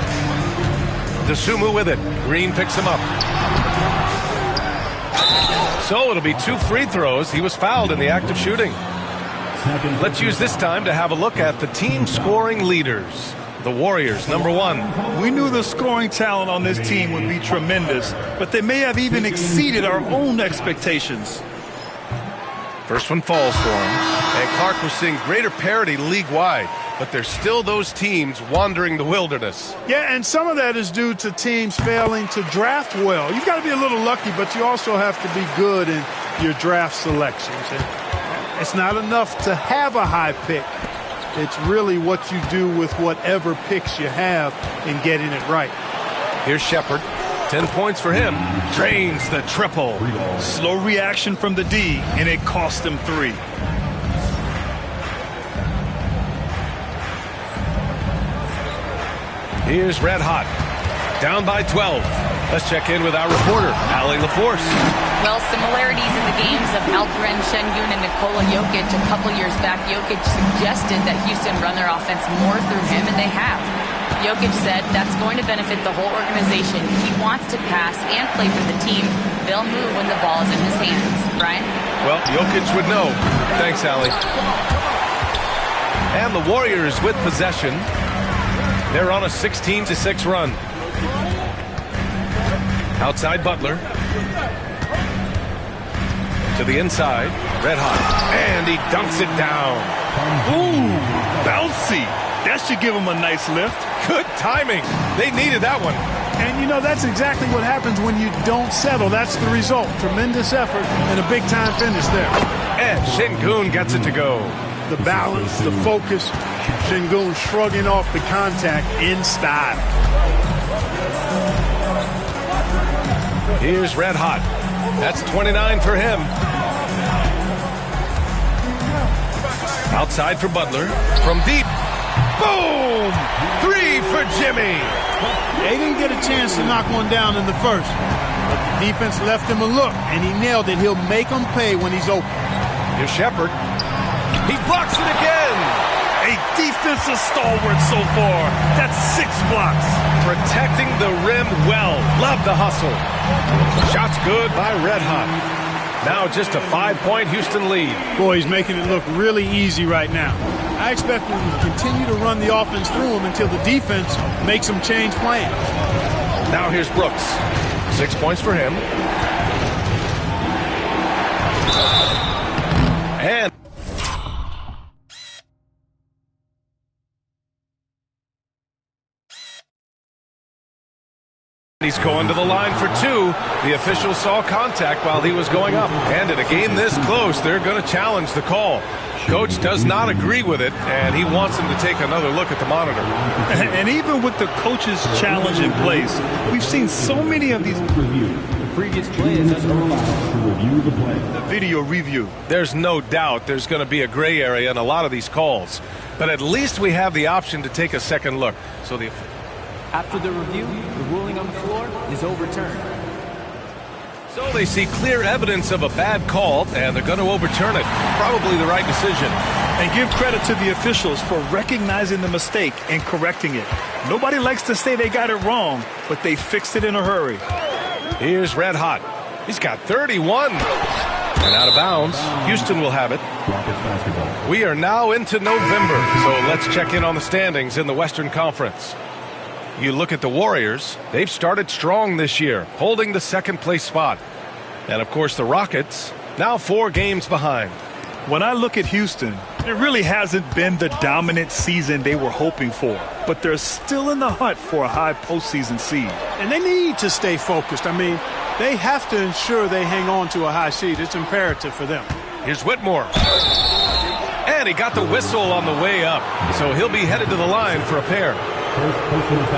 Dosunmu with it. Green picks him up. So it'll be 2 free throws. He was fouled in the act of shooting. Let's use this time to have a look at the team scoring leaders. The Warriors, number 1. We knew the scoring talent on this team would be tremendous, but they may have even exceeded our own expectations. First one falls for him. And Clark was seeing greater parity league-wide, but there's still those teams wandering the wilderness. Yeah, and some of that is due to teams failing to draft well. You've got to be a little lucky, but you also have to be good in your draft selections. It's not enough to have a high pick. It's really what you do with whatever picks you have in getting it right. Here's Shepard. 10 points for him. Drains the triple. Slow reaction from the D, and it cost him 3. Here's Red Hot. Down by 12. Let's check in with our reporter, Allie LaForce. Well, similarities in the games of Alperen Şengün and Nikola Jokic. A couple years back, Jokic suggested that Houston run their offense more through him, and they have. Jokic said that's going to benefit the whole organization. He wants to pass and play for the team. They'll move when the ball is in his hands. Brian? Well, Jokic would know. Thanks, Allie. And the Warriors with possession. They're on a 16-6 run. Outside Butler. To the inside. Red Hot. And he dunks it down. Ooh, bouncy. That should give him a nice lift. Good timing. They needed that one. And, you know, that's exactly what happens when you don't settle. That's the result. Tremendous effort and a big-time finish there. And Şengün gets it to go. The balance, the focus. Şengün shrugging off the contact in style. Here's Red Hot. That's 29 for him. Outside for Butler. From deep. Boom! 3 for Jimmy. They didn't get a chance to knock one down in the first. But the defense left him a look, and he nailed it. He'll make them pay when he's open. Here's Shepard. He blocks it again. A defensive stalwart so far. That's 6 blocks. Protecting the rim well. Love the hustle. Shots good by Red Hot. Now just a 5-point Houston lead. Boy, he's making it look really easy right now. I expect him to continue to run the offense through him until the defense makes him change plans. Now here's Brooks. 6 points for him. And he's going to the line for 2. The official saw contact while he was going up. And in a game this close, they're going to challenge the call. Coach does not agree with it, and he wants him to take another look at the monitor. And even with the coach's challenge in place, we've seen so many of these. The previous play is to review the play. The video review. There's no doubt there's going to be a gray area in a lot of these calls. But at least we have the option to take a second look. So after the review, the ruling on the floor is overturned. So they see clear evidence of a bad call, and they're going to overturn it. Probably the right decision. And give credit to the officials for recognizing the mistake and correcting it. Nobody likes to say they got it wrong, but they fixed it in a hurry. Here's Red Hot. He's got 31. And out of bounds. Houston will have it. We are now into November, so let's check in on the standings in the Western Conference. You look at the Warriors, they've started strong this year, holding the second-place spot. And, of course, the Rockets, now 4 games behind. When I look at Houston, It really hasn't been the dominant season they were hoping for, but they're still in the hunt for a high postseason seed. And they need to stay focused. I mean, they have to ensure they hang on to a high seed. It's imperative for them. Here's Whitmore. And he got the whistle on the way up, so he'll be headed to the line for a pair.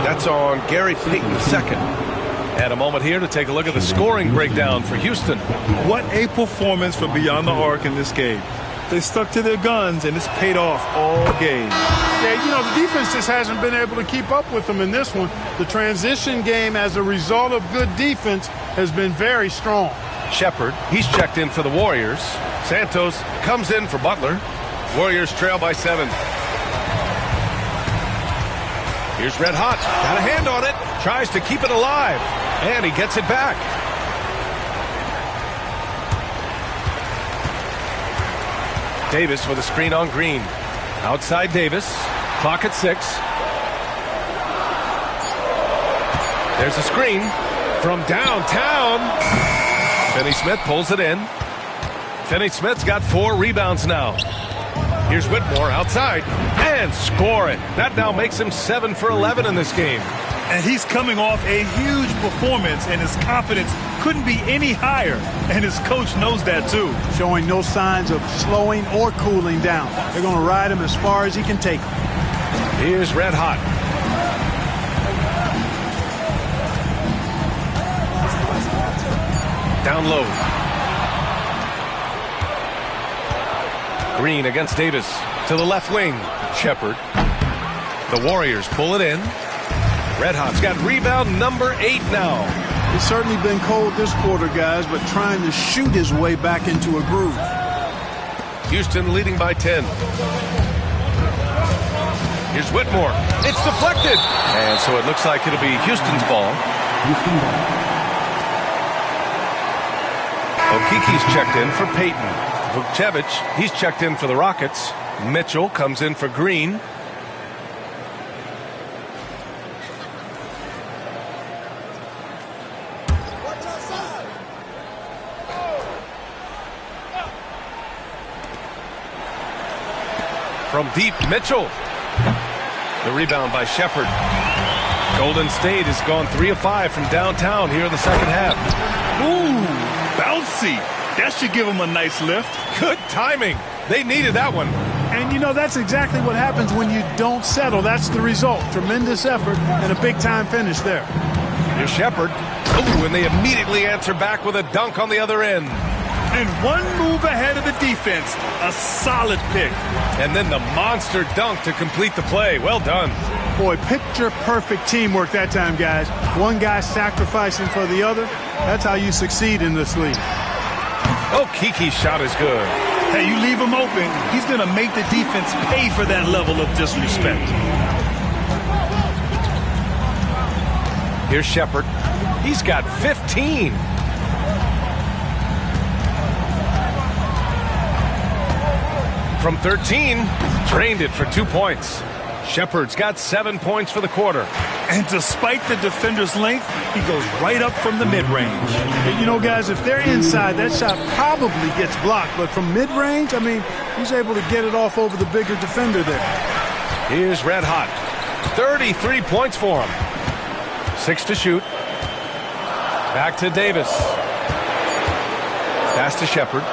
That's on Gary Payton II. And a moment here to take a look at the scoring breakdown for Houston. What a performance from beyond the arc in this game. They stuck to their guns, and it's paid off all game. Yeah, you know, the defense just hasn't been able to keep up with them in this one. The transition game, as a result of good defense, has been very strong. Shepard, he's checked in for the Warriors. Santos comes in for Butler. Warriors trail by 7. Here's Red Hot. Got a hand on it. Tries to keep it alive. And he gets it back. Davis with a screen on Green. Outside Davis. Clock at 6. There's a screen from downtown. Finney-Smith pulls it in. Finney-Smith's got 4 rebounds now. Here's Whitmore outside and score it. That now makes him 7 for 11 in this game. And he's coming off a huge performance, and his confidence couldn't be any higher. And his coach knows that, too. Showing no signs of slowing or cooling down. They're going to ride him as far as he can take him. Here's Red Hot. Down low. Green against Davis. To the left wing. Shepard. The Warriors pull it in. Red Hot's got rebound number 8 now. It's certainly been cold this quarter, guys, but trying to shoot his way back into a groove. Houston leading by 10. Here's Whitmore. It's deflected. And so it looks like it'll be Houston's ball. Okiki's checked in for Payton. Vukcevic, he's checked in for the Rockets. Mitchell comes in for Green. From deep, Mitchell. The rebound by Shepard. Golden State has gone 3 of 5 from downtown here in the second half. Ooh, bouncy. That should give them a nice lift. Good timing. They needed that one. And, you know, that's exactly what happens when you don't settle. That's the result. Tremendous effort and a big-time finish there. Here's Shepard. Ooh, and they immediately answer back with a dunk on the other end. And one move ahead of the defense. A solid pick. And then the monster dunk to complete the play. Well done. Boy, picture-perfect teamwork that time, guys. One guy sacrificing for the other. That's how you succeed in this league. Oh, Kiki's shot is good. Hey, you leave him open, he's going to make the defense pay for that level of disrespect. Here's Shepard. He's got 15. From 13, drained it for 2 points. Shepard's got 7 points for the quarter. And despite the defender's length, he goes right up from the mid-range. You know, guys, if they're inside, that shot probably gets blocked. But from mid-range, I mean, he's able to get it off over the bigger defender there. Here's Red Hot. 33 points for him. 6 to shoot. Back to Davis. Pass to Shepard.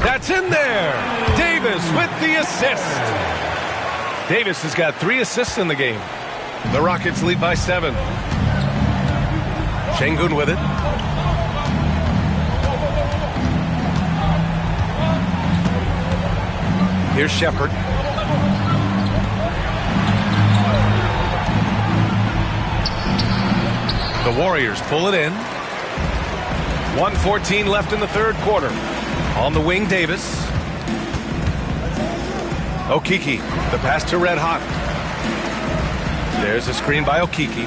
That's in there. Davis with the assist. Davis has got 3 assists in the game. The Rockets lead by 7. Şengün with it. Here's Shepard. The Warriors pull it in. 1:14 left in the third quarter. On the wing, Davis. Okiki, the pass to Red Hot. There's a screen by Okiki.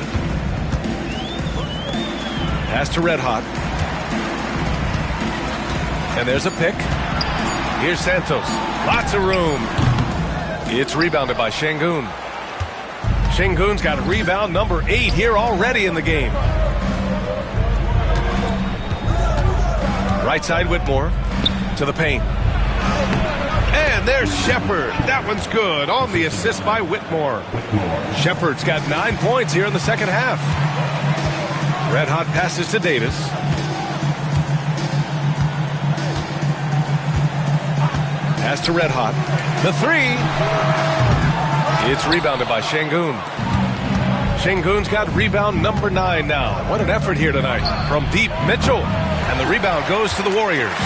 Pass to Red Hot. And there's a pick. Here's Santos. Lots of room. It's rebounded by Şengün. Şengün's got rebound number 8 here already in the game. Right side, Whitmore to the paint. And there's Shepard. That one's good on the assist by Whitmore. Shepard's got 9 points here in the second half. Red Hot passes to Davis. Pass to Red Hot. The three. It's rebounded by Şengün. Şengün's got rebound number 9 now. What an effort here tonight from deep. Mitchell. And the rebound goes to the Warriors.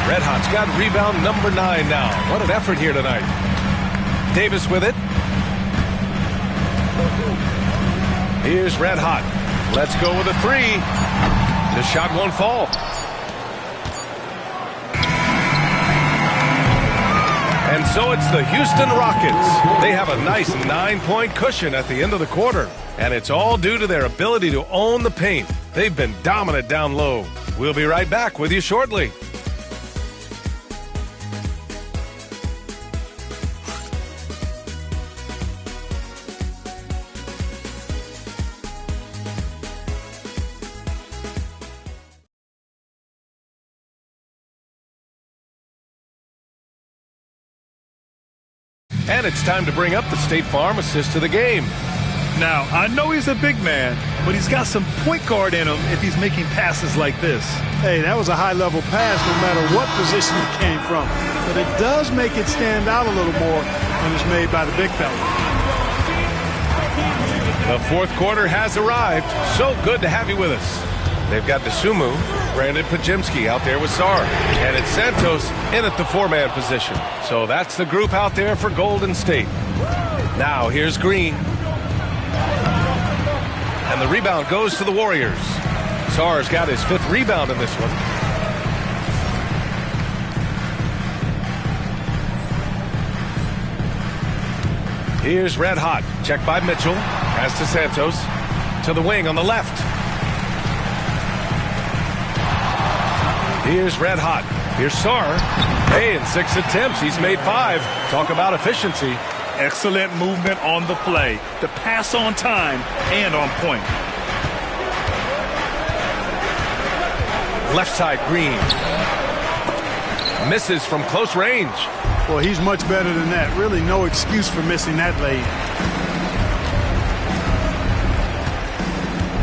Red Hot's got rebound number 9 now. What an effort here tonight. Davis with it. Here's Red Hot. Let's go with a three. The shot won't fall. And so it's the Houston Rockets. They have a nice 9-point cushion at the end of the quarter. And it's all due to their ability to own the paint. They've been dominant down low. We'll be right back with you shortly. And it's time to bring up the State Farm assist to the game. Now, I know he's a big man, but he's got some point guard in him if he's making passes like this. Hey, that was a high-level pass no matter what position it came from. But it does make it stand out a little more when it's made by the big fella. The fourth quarter has arrived. So good to have you with us. They've got Desumu, Brandon Pajimski out there with Sarr. And it's Santos in at the 4-man position. So that's the group out there for Golden State. Now here's Green. And the rebound goes to the Warriors. Sarr's got his 5th rebound in this one. Here's Red Hot. Check by Mitchell. Pass to Santos. To the wing on the left. Here's Red Hot. Here's Sarr. Hey, in 6 attempts, he's made 5. Talk about efficiency. Excellent movement on the play. The pass on time and on point. Left side, Green. Misses from close range. Well, he's much better than that. Really no excuse for missing that lane.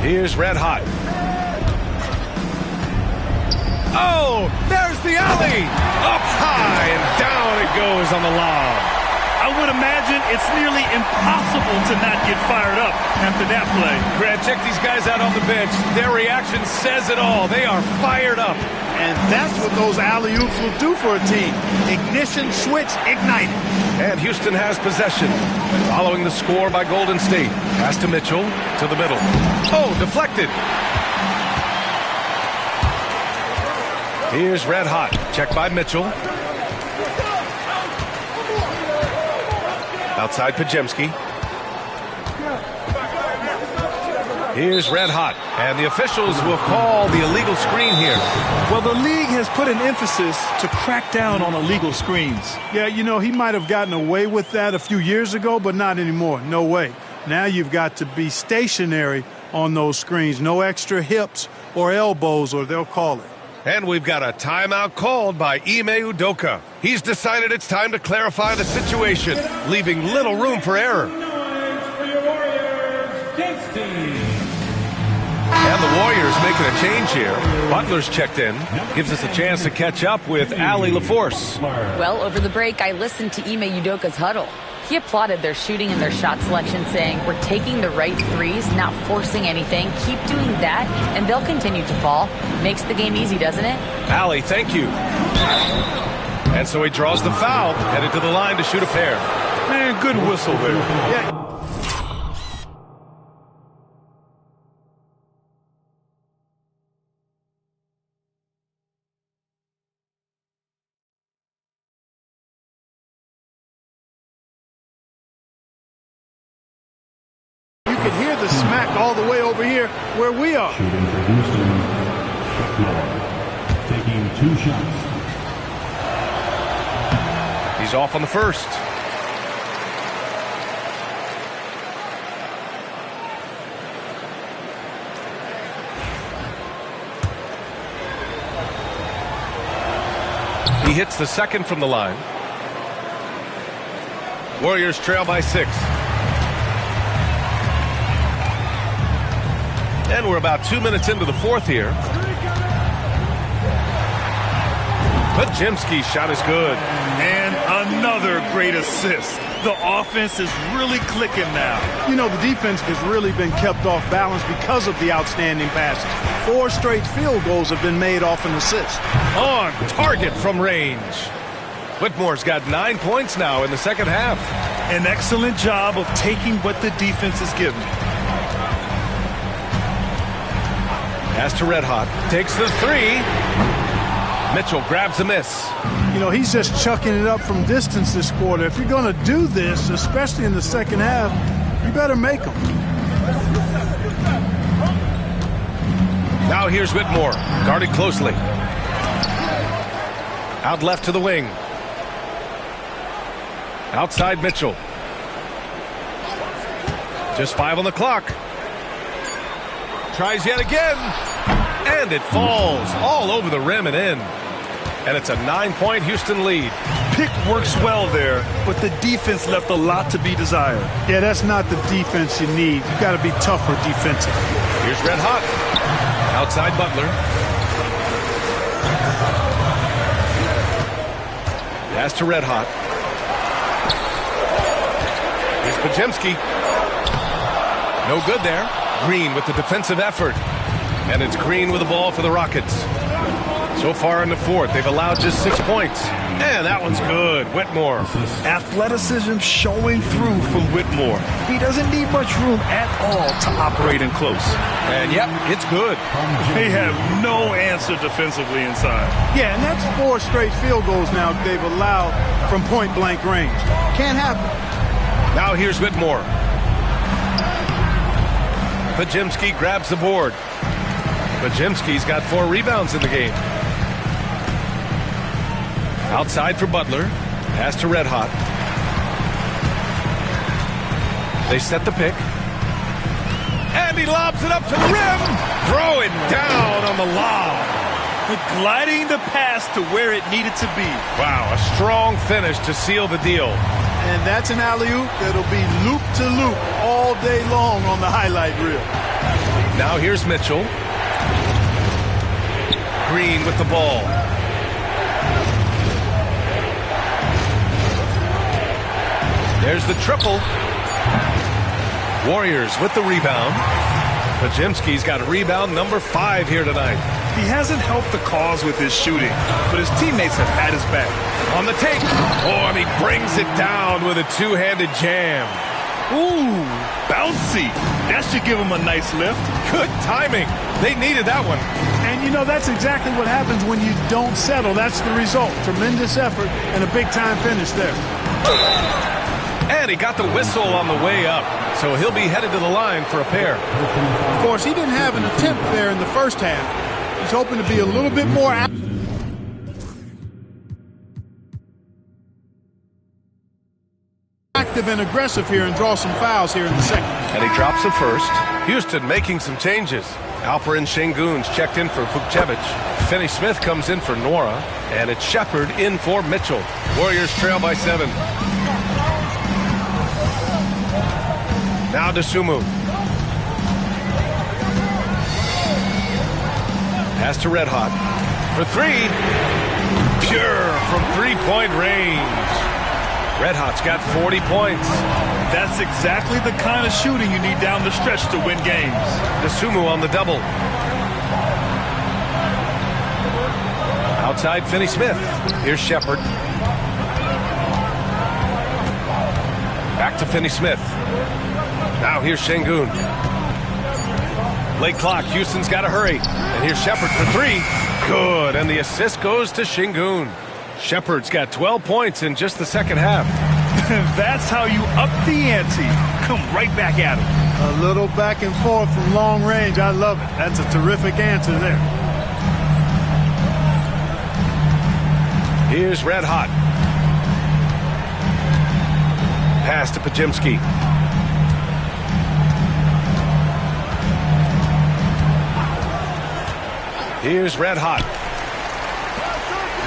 Here's Red Hot. Oh, there's the alley. Up high and down it goes on the lob. I would imagine it's nearly impossible to not get fired up after that play. Brad, check these guys out on the bench. Their reaction says it all. They are fired up. And that's what those alley-oops will do for a team. Ignition switch ignited. And Houston has possession. Following the score by Golden State. Pass to Mitchell to the middle. Oh, deflected. Here's Red Hot. Check by Mitchell. Outside Pajemski. Here's Red Hot. And the officials will call the illegal screen here. Well, the league has put an emphasis to crack down on illegal screens. Yeah, you know, he might have gotten away with that a few years ago, but not anymore. No way. Now you've got to be stationary on those screens. No extra hips or elbows, or they'll call it. And we've got a timeout called by Ime Udoka. He's decided it's time to clarify the situation, leaving little room for error. And the Warriors making a change here. Butler's checked in. Gives us a chance to catch up with Allie LaForce. Well, over the break, I listened to Ime Udoka's huddle. He applauded their shooting and their shot selection, saying, "We're taking the right threes, not forcing anything. Keep doing that, and they'll continue to fall." Makes the game easy, doesn't it? Allie, thank you. And so he draws the foul, headed to the line to shoot a pair. Man, good whistle there. Yeah. You can hear the smack all the way over here where we are. Shooting for Houston, taking 2 shots. He's off on the first. He hits the second from the line. Warriors trail by 6. And we're about 2 minutes into the fourth here. Pajimski's shot is good. And another great assist. The offense is really clicking now. You know, the defense has really been kept off balance because of the outstanding passes. 4 straight field goals have been made off an assist. On target from range. Whitmore's got 9 points now in the second half. An excellent job of taking what the defense is giving. Pass to Red Hot. Takes the 3. Mitchell grabs a miss. You know, he's just chucking it up from distance this quarter. If you're going to do this, especially in the second half, you better make them. Now here's Whitmore, guarded closely. Out left to the wing. Outside Mitchell. Just 5 on the clock. Tries yet again. And it falls all over the rim and in. And it's a 9-point Houston lead. Pick works well there, but the defense left a lot to be desired. Yeah, that's not the defense you need. You got to be tougher defensive. Here's Red Hot. Outside Butler. Pass to Red Hot. Here's Pajimski. No good there. Green with the defensive effort. And it's Green with the ball for the Rockets. So far in the fourth, they've allowed just 6 points. And that one's good. Whitmore. Athleticism showing through from Whitmore. He doesn't need much room at all to operate in close. And yep, it's good. They have no answer defensively inside. Yeah, and that's 4 straight field goals now they've allowed from point-blank range. Can't happen. Now here's Whitmore. Pajimski grabs the board. Pajimski's got 4 rebounds in the game. Outside for Butler. Pass to Red Hot. They set the pick. And he lobs it up to the rim. Throw it down on the lob. Gliding the pass to where it needed to be. Wow, a strong finish to seal the deal. And that's an alley-oop that'll be loop-to-loop all day long on the highlight reel. Now here's Mitchell. Green with the ball. There's the triple. Warriors with the rebound. Pajimski's got rebound number 5 here tonight. He hasn't helped the cause with his shooting, but his teammates have had his back. On the take. Oh, and he brings it down with a 2-handed jam. Ooh, bouncy. That should give him a nice lift. Good timing. They needed that one. And, you know, that's exactly what happens when you don't settle. That's the result. Tremendous effort and a big-time finish there. And he got the whistle on the way up, so he'll be headed to the line for a pair. Of course, he didn't have an attempt there in the first half. He's hoping to be a little bit more active and aggressive here and draw some fouls here in the second. And he drops the first. Houston making some changes. Alperen Şengün's checked in for Vukcevic. Finney Smith comes in for Nora. And it's Shepard in for Mitchell. Warriors trail by 7. Now to Sumu. Pass to Red Hot. For 3. Pure from 3-point range. Red Hot's got 40 points. That's exactly the kind of shooting you need down the stretch to win games. Sumu on the double. Outside Finney Smith. Here's Shepard. Back to Finney Smith. Now here's Şengün. Late clock. Houston's got to hurry. And here's Shepard for 3. Good. And the assist goes to Şengün. Shepard's got 12 points in just the second half. That's how you up the ante. Come right back at him. A little back and forth from long range. I love it. That's a terrific answer there. Here's Red Hot. Pass to Pajimski. Here's Red Hot.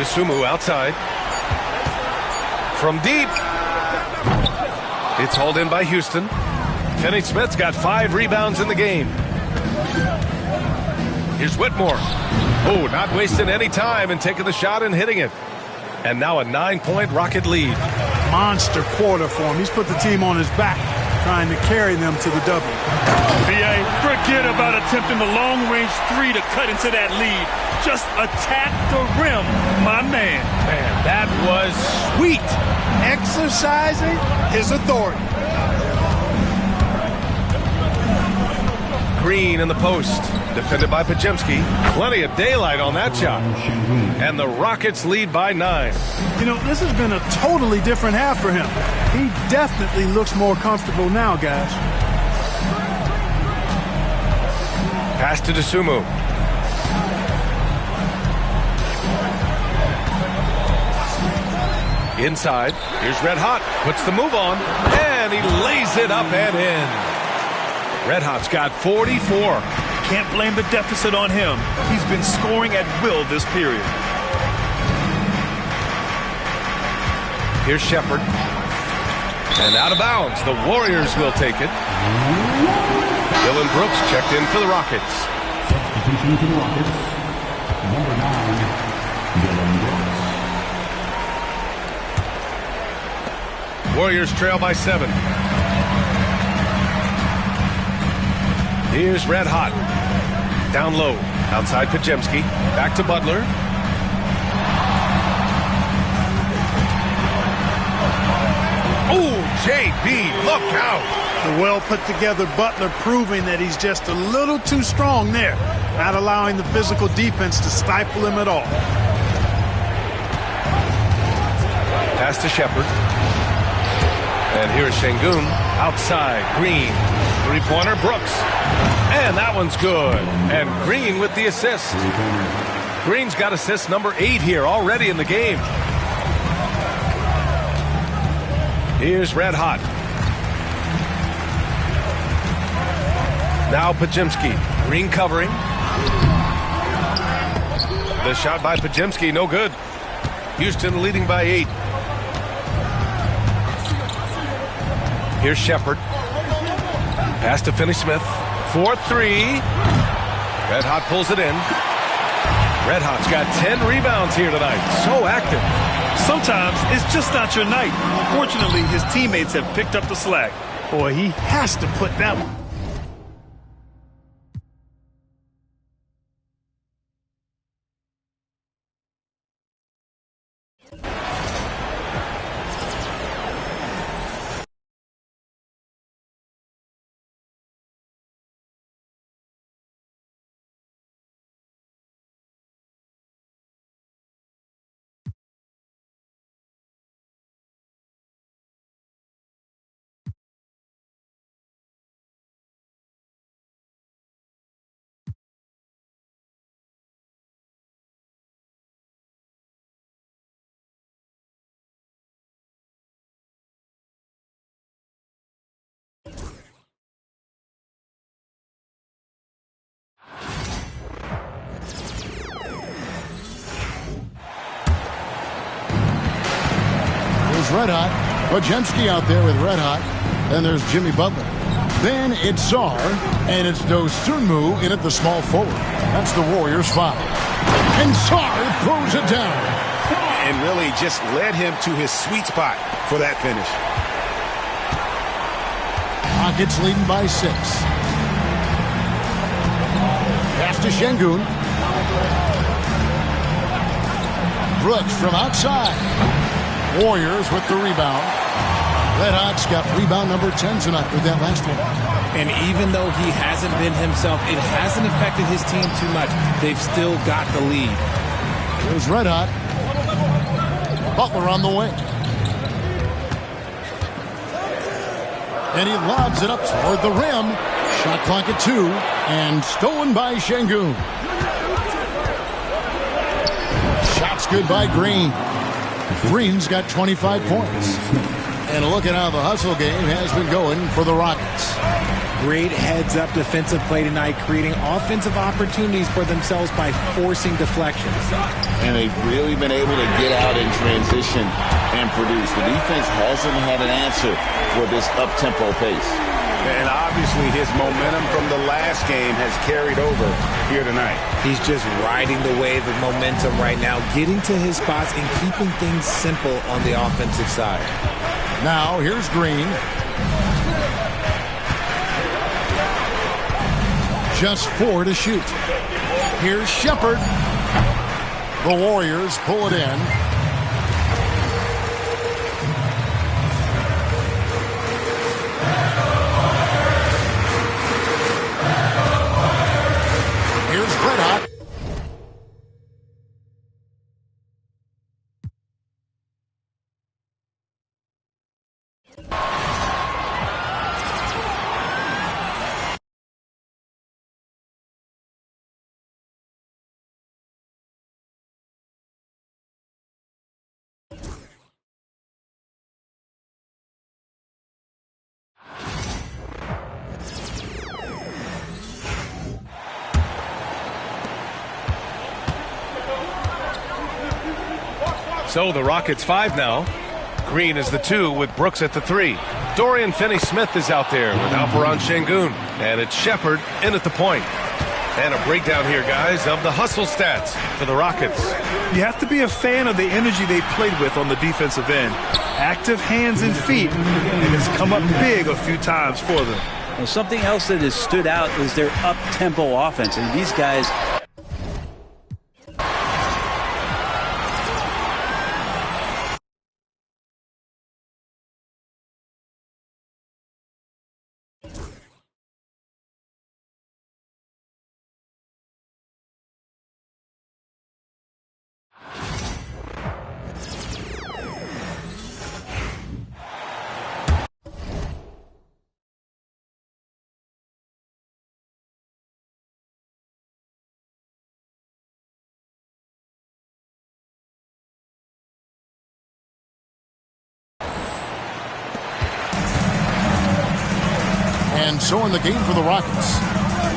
Sumu outside. From deep. It's hauled in by Houston. Finney Smith's got 5 rebounds in the game. Here's Whitmore. Oh, not wasting any time and taking the shot and hitting it. And now a 9-point Rocket lead. Monster quarter for him. He's put the team on his back, trying to carry them to the W. VA, forget about attempting the long-range 3 to cut into that lead. Just attack the rim, my man. Man, that was sweet. Exercising his authority. Green in the post. Defended by Pajemski. Plenty of daylight on that shot. And the Rockets lead by 9. You know, this has been a totally different half for him. He definitely looks more comfortable now, guys. Pass to Dosunmu. Inside. Here's Red Hot. Puts the move on. And he lays it up and in. Red Hot's got 44. Can't blame the deficit on him. He's been scoring at will this period. Here's Shepard. And out of bounds. The Warriors will take it. Dylan Brooks checked in for the Rockets. Substitution for the Rockets. Number 9, Dylan Brooks. Warriors trail by 7. Here's Red Hot. Down low. Outside Pajemski. Back to Butler. Oh, JB, look out. The well-put-together Butler proving that he's just a little too strong there, not allowing the physical defense to stifle him at all. Pass to Shepard. And here's Şengün. Outside, Green. Three-pointer, Brooks. And that one's good. And Green with the assist. Green's got assist number 8 here already in the game. Here's Red Hot. Now Pajemski. Green covering. The shot by Pajemski, no good. Houston leading by 8. Here's Shepard. Pass to Finney Smith. 4-3. Red Hot pulls it in. Red Hot's got 10 rebounds here tonight. So active. Sometimes it's just not your night. Fortunately, his teammates have picked up the slack. Boy, he has to put that one. Red Hot. Pajemski out there with Red Hot. Then there's Jimmy Butler. Then it's Sarr, and it's Dosunmu in at the small forward. That's the Warriors' foul. And Sarr throws it down. And really just led him to his sweet spot for that finish. Rockets leading by 6. Pass to Şengün. Brooks from outside. Warriors with the rebound. Red Hot's got rebound number 10 tonight with that last one. And even though he hasn't been himself, it hasn't affected his team too much. They've still got the lead. Here's Red Hot. Butler on the wing. And he lobs it up toward the rim. Shot clock at 2. And stolen by Şengün. Shot's good by Green. Green's got 25 points. And look at how the hustle game has been going for the Rockets. great heads-up defensive play tonight, creating offensive opportunities for themselves by forcing deflections. And they've really been able to get out in transition and produce. The defense hasn't had an answer for this up-tempo pace. And obviously his momentum from the last game has carried over here tonight. He's just riding the wave of momentum right now, getting to his spots and keeping things simple on the offensive side. Now here's Green. Just 4 to shoot. Here's Shepard. The Warriors pull it in. Here's Red Hot. So the Rockets 5 now. Green is the 2 with Brooks at the 3. Dorian Finney-Smith is out there with Alperen Şengün. And it's Shepard in at the point. And a breakdown here, guys, of the hustle stats for the Rockets. You have to be a fan of the energy they played with on the defensive end. Active hands and feet, and it's come up big a few times for them. Well, something else that has stood out is their up-tempo offense. And these guys... And so in the game for the Rockets.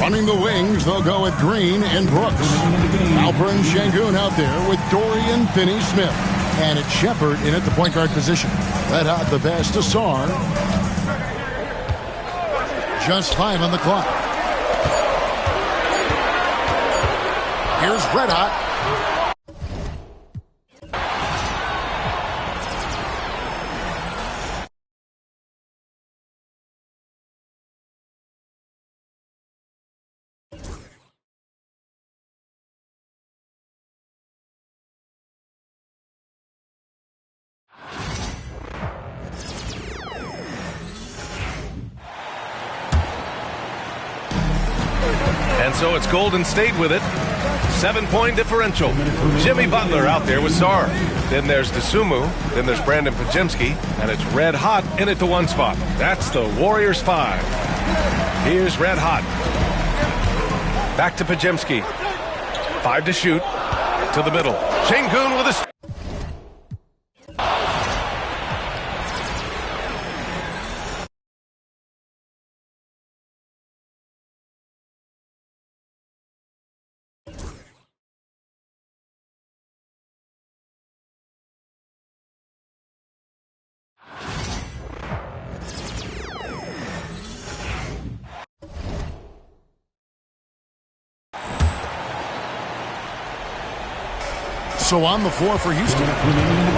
Running the wings, they'll go with Green and Brooks. Alperen Şengün out there with Dorian Finney-Smith. And it's Shepard in at the point guard position. Red Hot the pass to Sarr. Just 5 on the clock. Here's Red Hot. And so it's Golden State with it. 7-point differential. Jimmy Butler out there with Sarr. Then there's DeSumo. Then there's Brandon Pajemski. And it's Red Hot in at the 1 spot. That's the Warriors 5. Here's Red Hot. Back to Pajemski. 5 to shoot. To the middle. Şengün with a... So on the floor for Houston.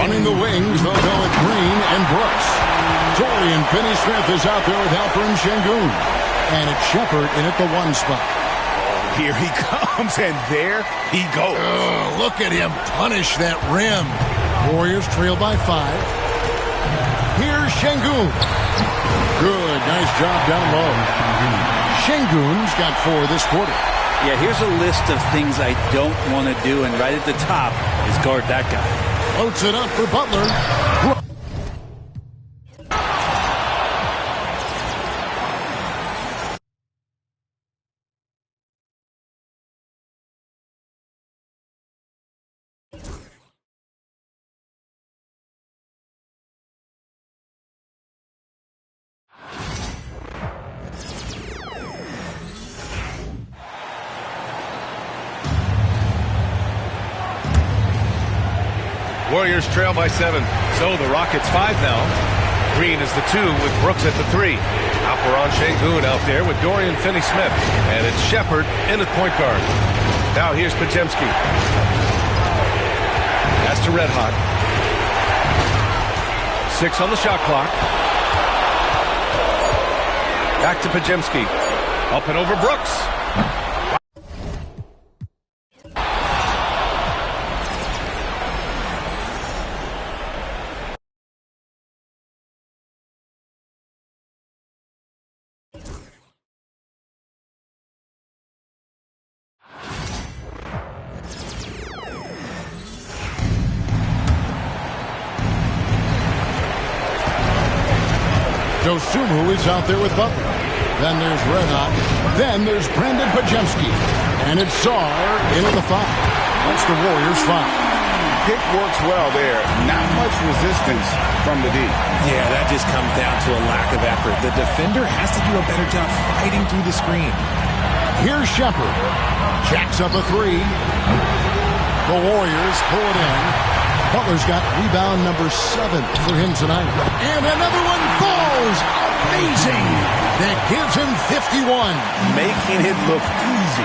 Running the wings, they'll go with Green and Brooks. Dorian Finney-Smith is out there with Alperen Şengün. And it's Shepard in at the 1 spot. Here he comes, and there he goes. Oh, look at him punish that rim. Warriors trail by 5. Here's Şengün. Good, nice job down low. Şengün's got 4 this quarter. Yeah, here's a list of things I don't want to do, and right at the top is guard that guy. Floats it up for Butler. Warriors trail by 7. So the Rockets 5 now. Green is the 2 with Brooks at the 3. Alperon Şengün out there with Dorian Finney-Smith. And it's Shepard in at point guard. Now here's Podziemski. Pass to Red Hot. 6 on the shot clock. Back to Podziemski. Up and over Brooks. Dosunmu is out there with Butler. Then there's Red Hot. Then there's Brandon Podziemski. And it's Sarr into the 5. That's the Warriors' 5. Pick works well there. Not much resistance from the D. Yeah, that just comes down to a lack of effort. The defender has to do a better job fighting through the screen. Here's Shepard. Jacks up a 3. The Warriors pull it in. Butler's got rebound number 7 for him tonight. And another one falls. Amazing. That gives him 51. Making it look easy.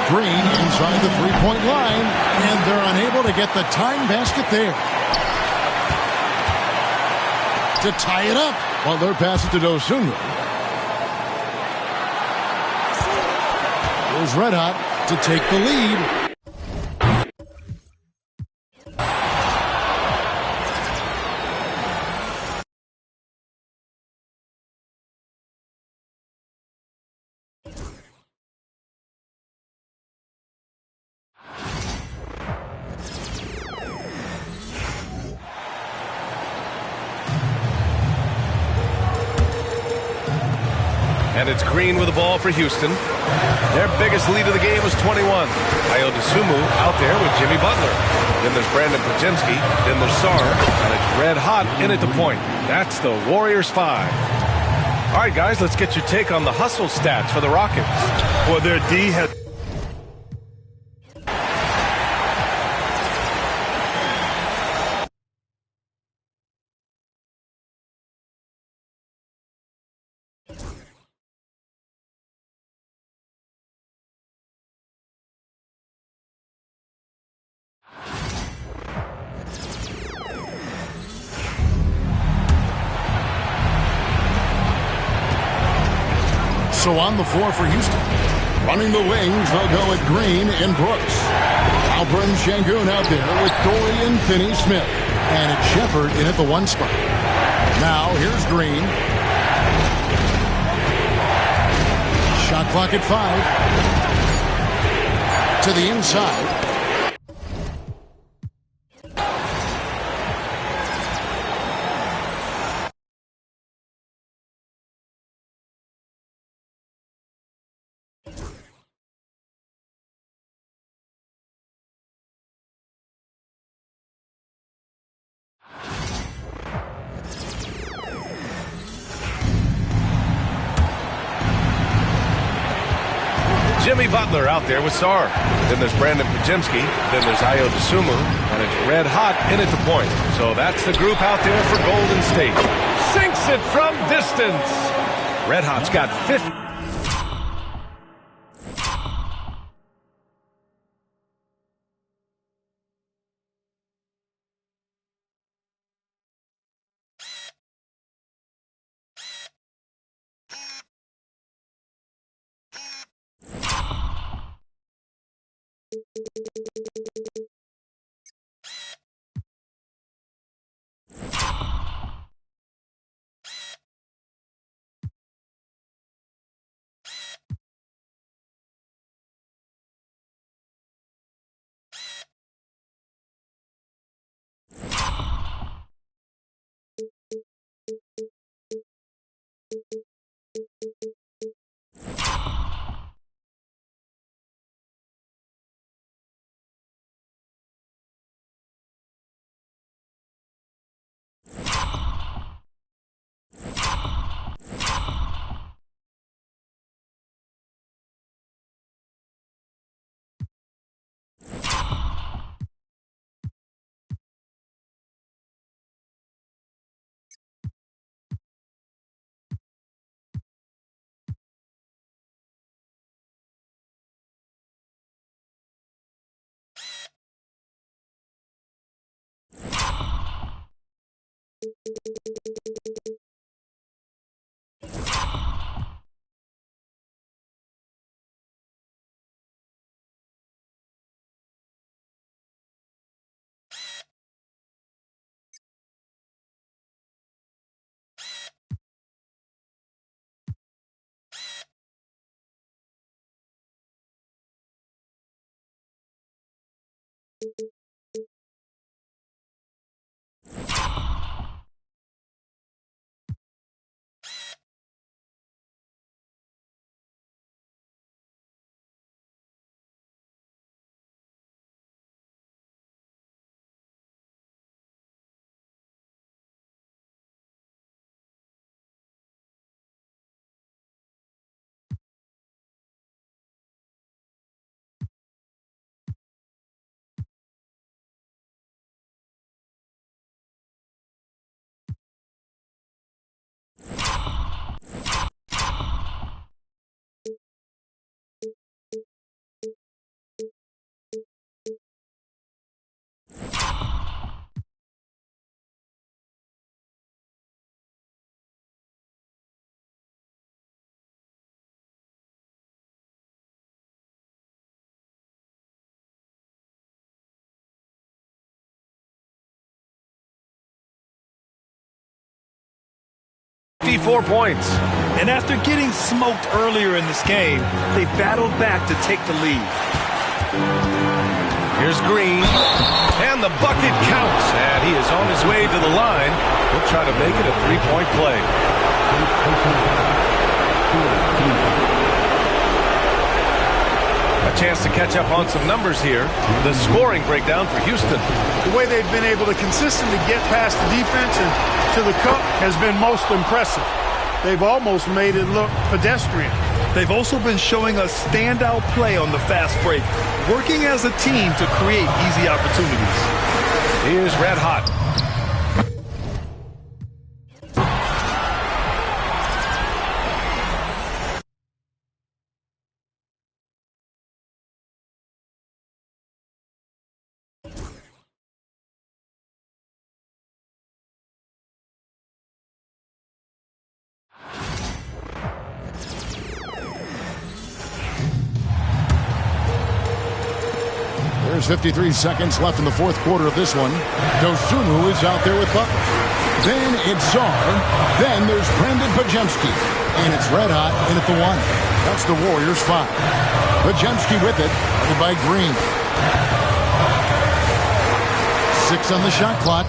Green inside the three-point line. And they're unable to get the tying basket there. To tie it up. Butler passes to Dosunmu. Here's Red Hot to take the lead. And it's Green with the ball for Houston. Their biggest lead of the game was 21. Dosunmu out there with Jimmy Butler. Then there's Brandon Podziemski. Then there's Sarr. And it's Red Hot in at the point. That's the Warriors 5. All right, guys, let's get your take on the hustle stats for the Rockets. Well, their D has... So on the floor for Houston. Running the wings, they'll go with Green and Brooks. Alperon Şengün out there with Dorian Finney-Smith. And it's Shepard in at the 1 spot. Now here's Green. Shot clock at 5. To the inside. Jimmy Butler out there with Sarr. Then there's Brandon Podziemski. Then there's Dosunmu. And it's Red Hot in at the point. So that's the group out there for Golden State. Sinks it from distance. Red Hot's got 50. 54 points. And after getting smoked earlier in this game, they battled back to take the lead. Here's Green, and the bucket counts, and he is on his way to the line. He'll try to make it a three-point play. A chance to catch up on some numbers here. The scoring breakdown for Houston. The way they've been able to consistently get past the defense and to the cup has been most impressive. They've almost made it look pedestrian. They've also been showing us standout play on the fast break, working as a team to create easy opportunities. Here's Red Hot. There's 53 seconds left in the fourth quarter of this one. Dosunmu is out there with Butler. Then it's Czar. Then there's Brandon Pajemski. And it's Red Hot in at the one. That's the Warriors 5. Pajemski with it, headed by Green. 6 on the shot clock.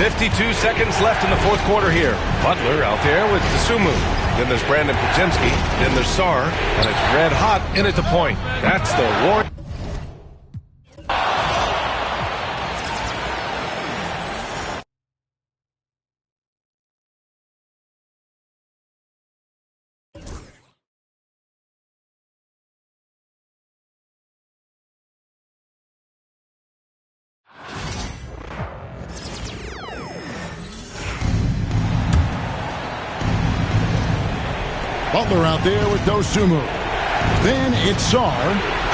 52 seconds left in the fourth quarter here. Butler out there with Dosunmu. Then there's Brandon Pajemski. Then there's Sarr. And it's red hot in at the point. That's the Warriors. Butler out there with Dosunmu. Then it's Sarr.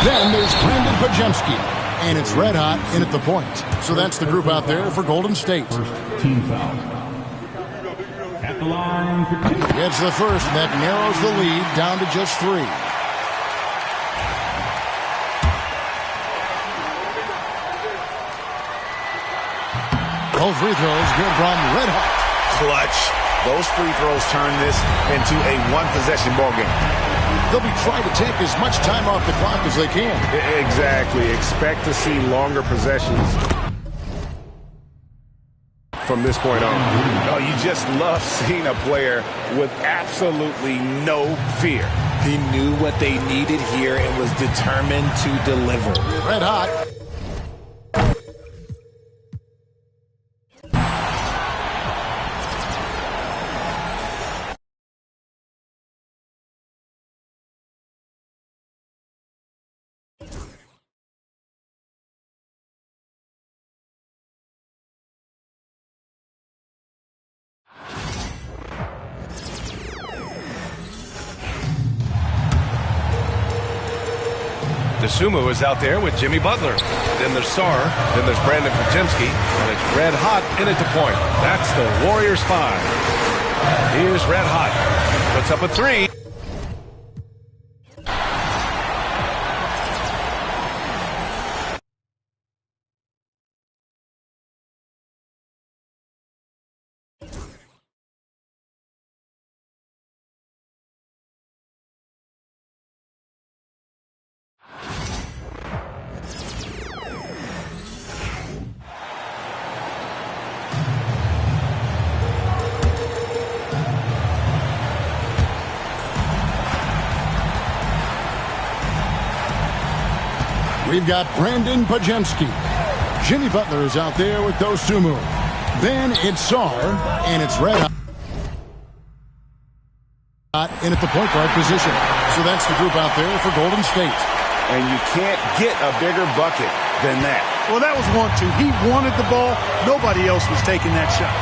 Then there's Brandon Pajemski. And it's red hot in at the point. So that's the group out there for Golden State. First team foul. At the line for two. Gets the first, and that narrows the lead down to just 3. Those free throws good from red hot. Clutch. Those free throws turn this into a one-possession ball game. They'll be trying to take as much time off the clock as they can. Exactly. Expect to see longer possessions from this point on. Oh, you just love seeing a player with absolutely no fear. He knew what they needed here and was determined to deliver. Red hot. Dosunmu is out there with Jimmy Butler. Then there's Sarr. Then there's Brandon Pajemski. And it's red hot in at the point. That's the Warriors 5. Here's red hot. Puts up a 3. We've got Brandon Pajemski. Jimmy Butler is out there with Dosunmu. Then it's Sarr, and it's red hot in at the point guard position. So that's the group out there for Golden State. And you can't get a bigger bucket than that. Well, that was 1-2. He wanted the ball. Nobody else was taking that shot.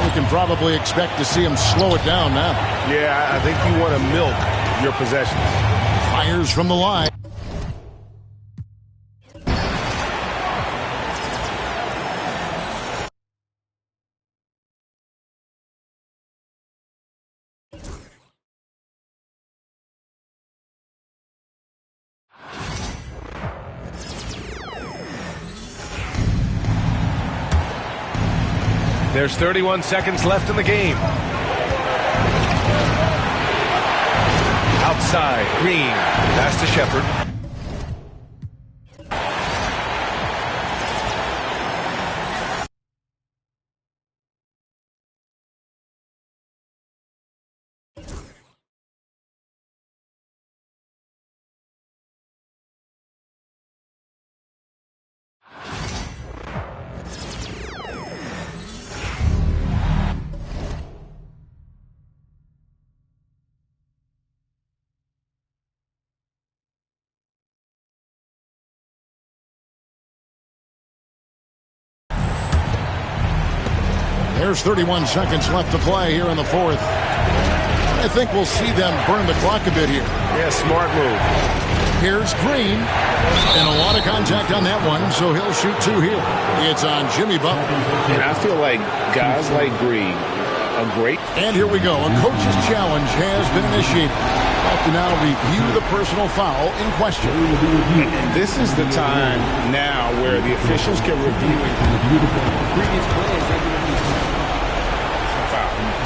We can probably expect to see him slow it down now. Yeah, I think you want to milk your possessions. Fires from the line. There's 31 seconds left in the game. Outside, Green. Pass to Shepard. There's 31 seconds left to play here in the fourth. I think we'll see them burn the clock a bit here. Yeah, smart move. Here's Green. And a lot of contact on that one, so he'll shoot 2 here. It's on Jimmy Butler. And I feel like guys like Green are great. And here we go. A coach's challenge has been initiated. We'll have to now review the personal foul in question. And this is the time now where the officials can review previous plays.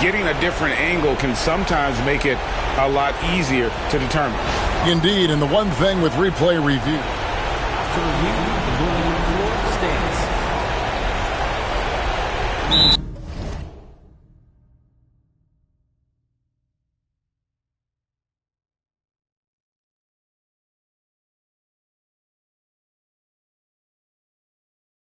Getting a different angle can sometimes make it a lot easier to determine. Indeed, and the one thing with replay review. Year.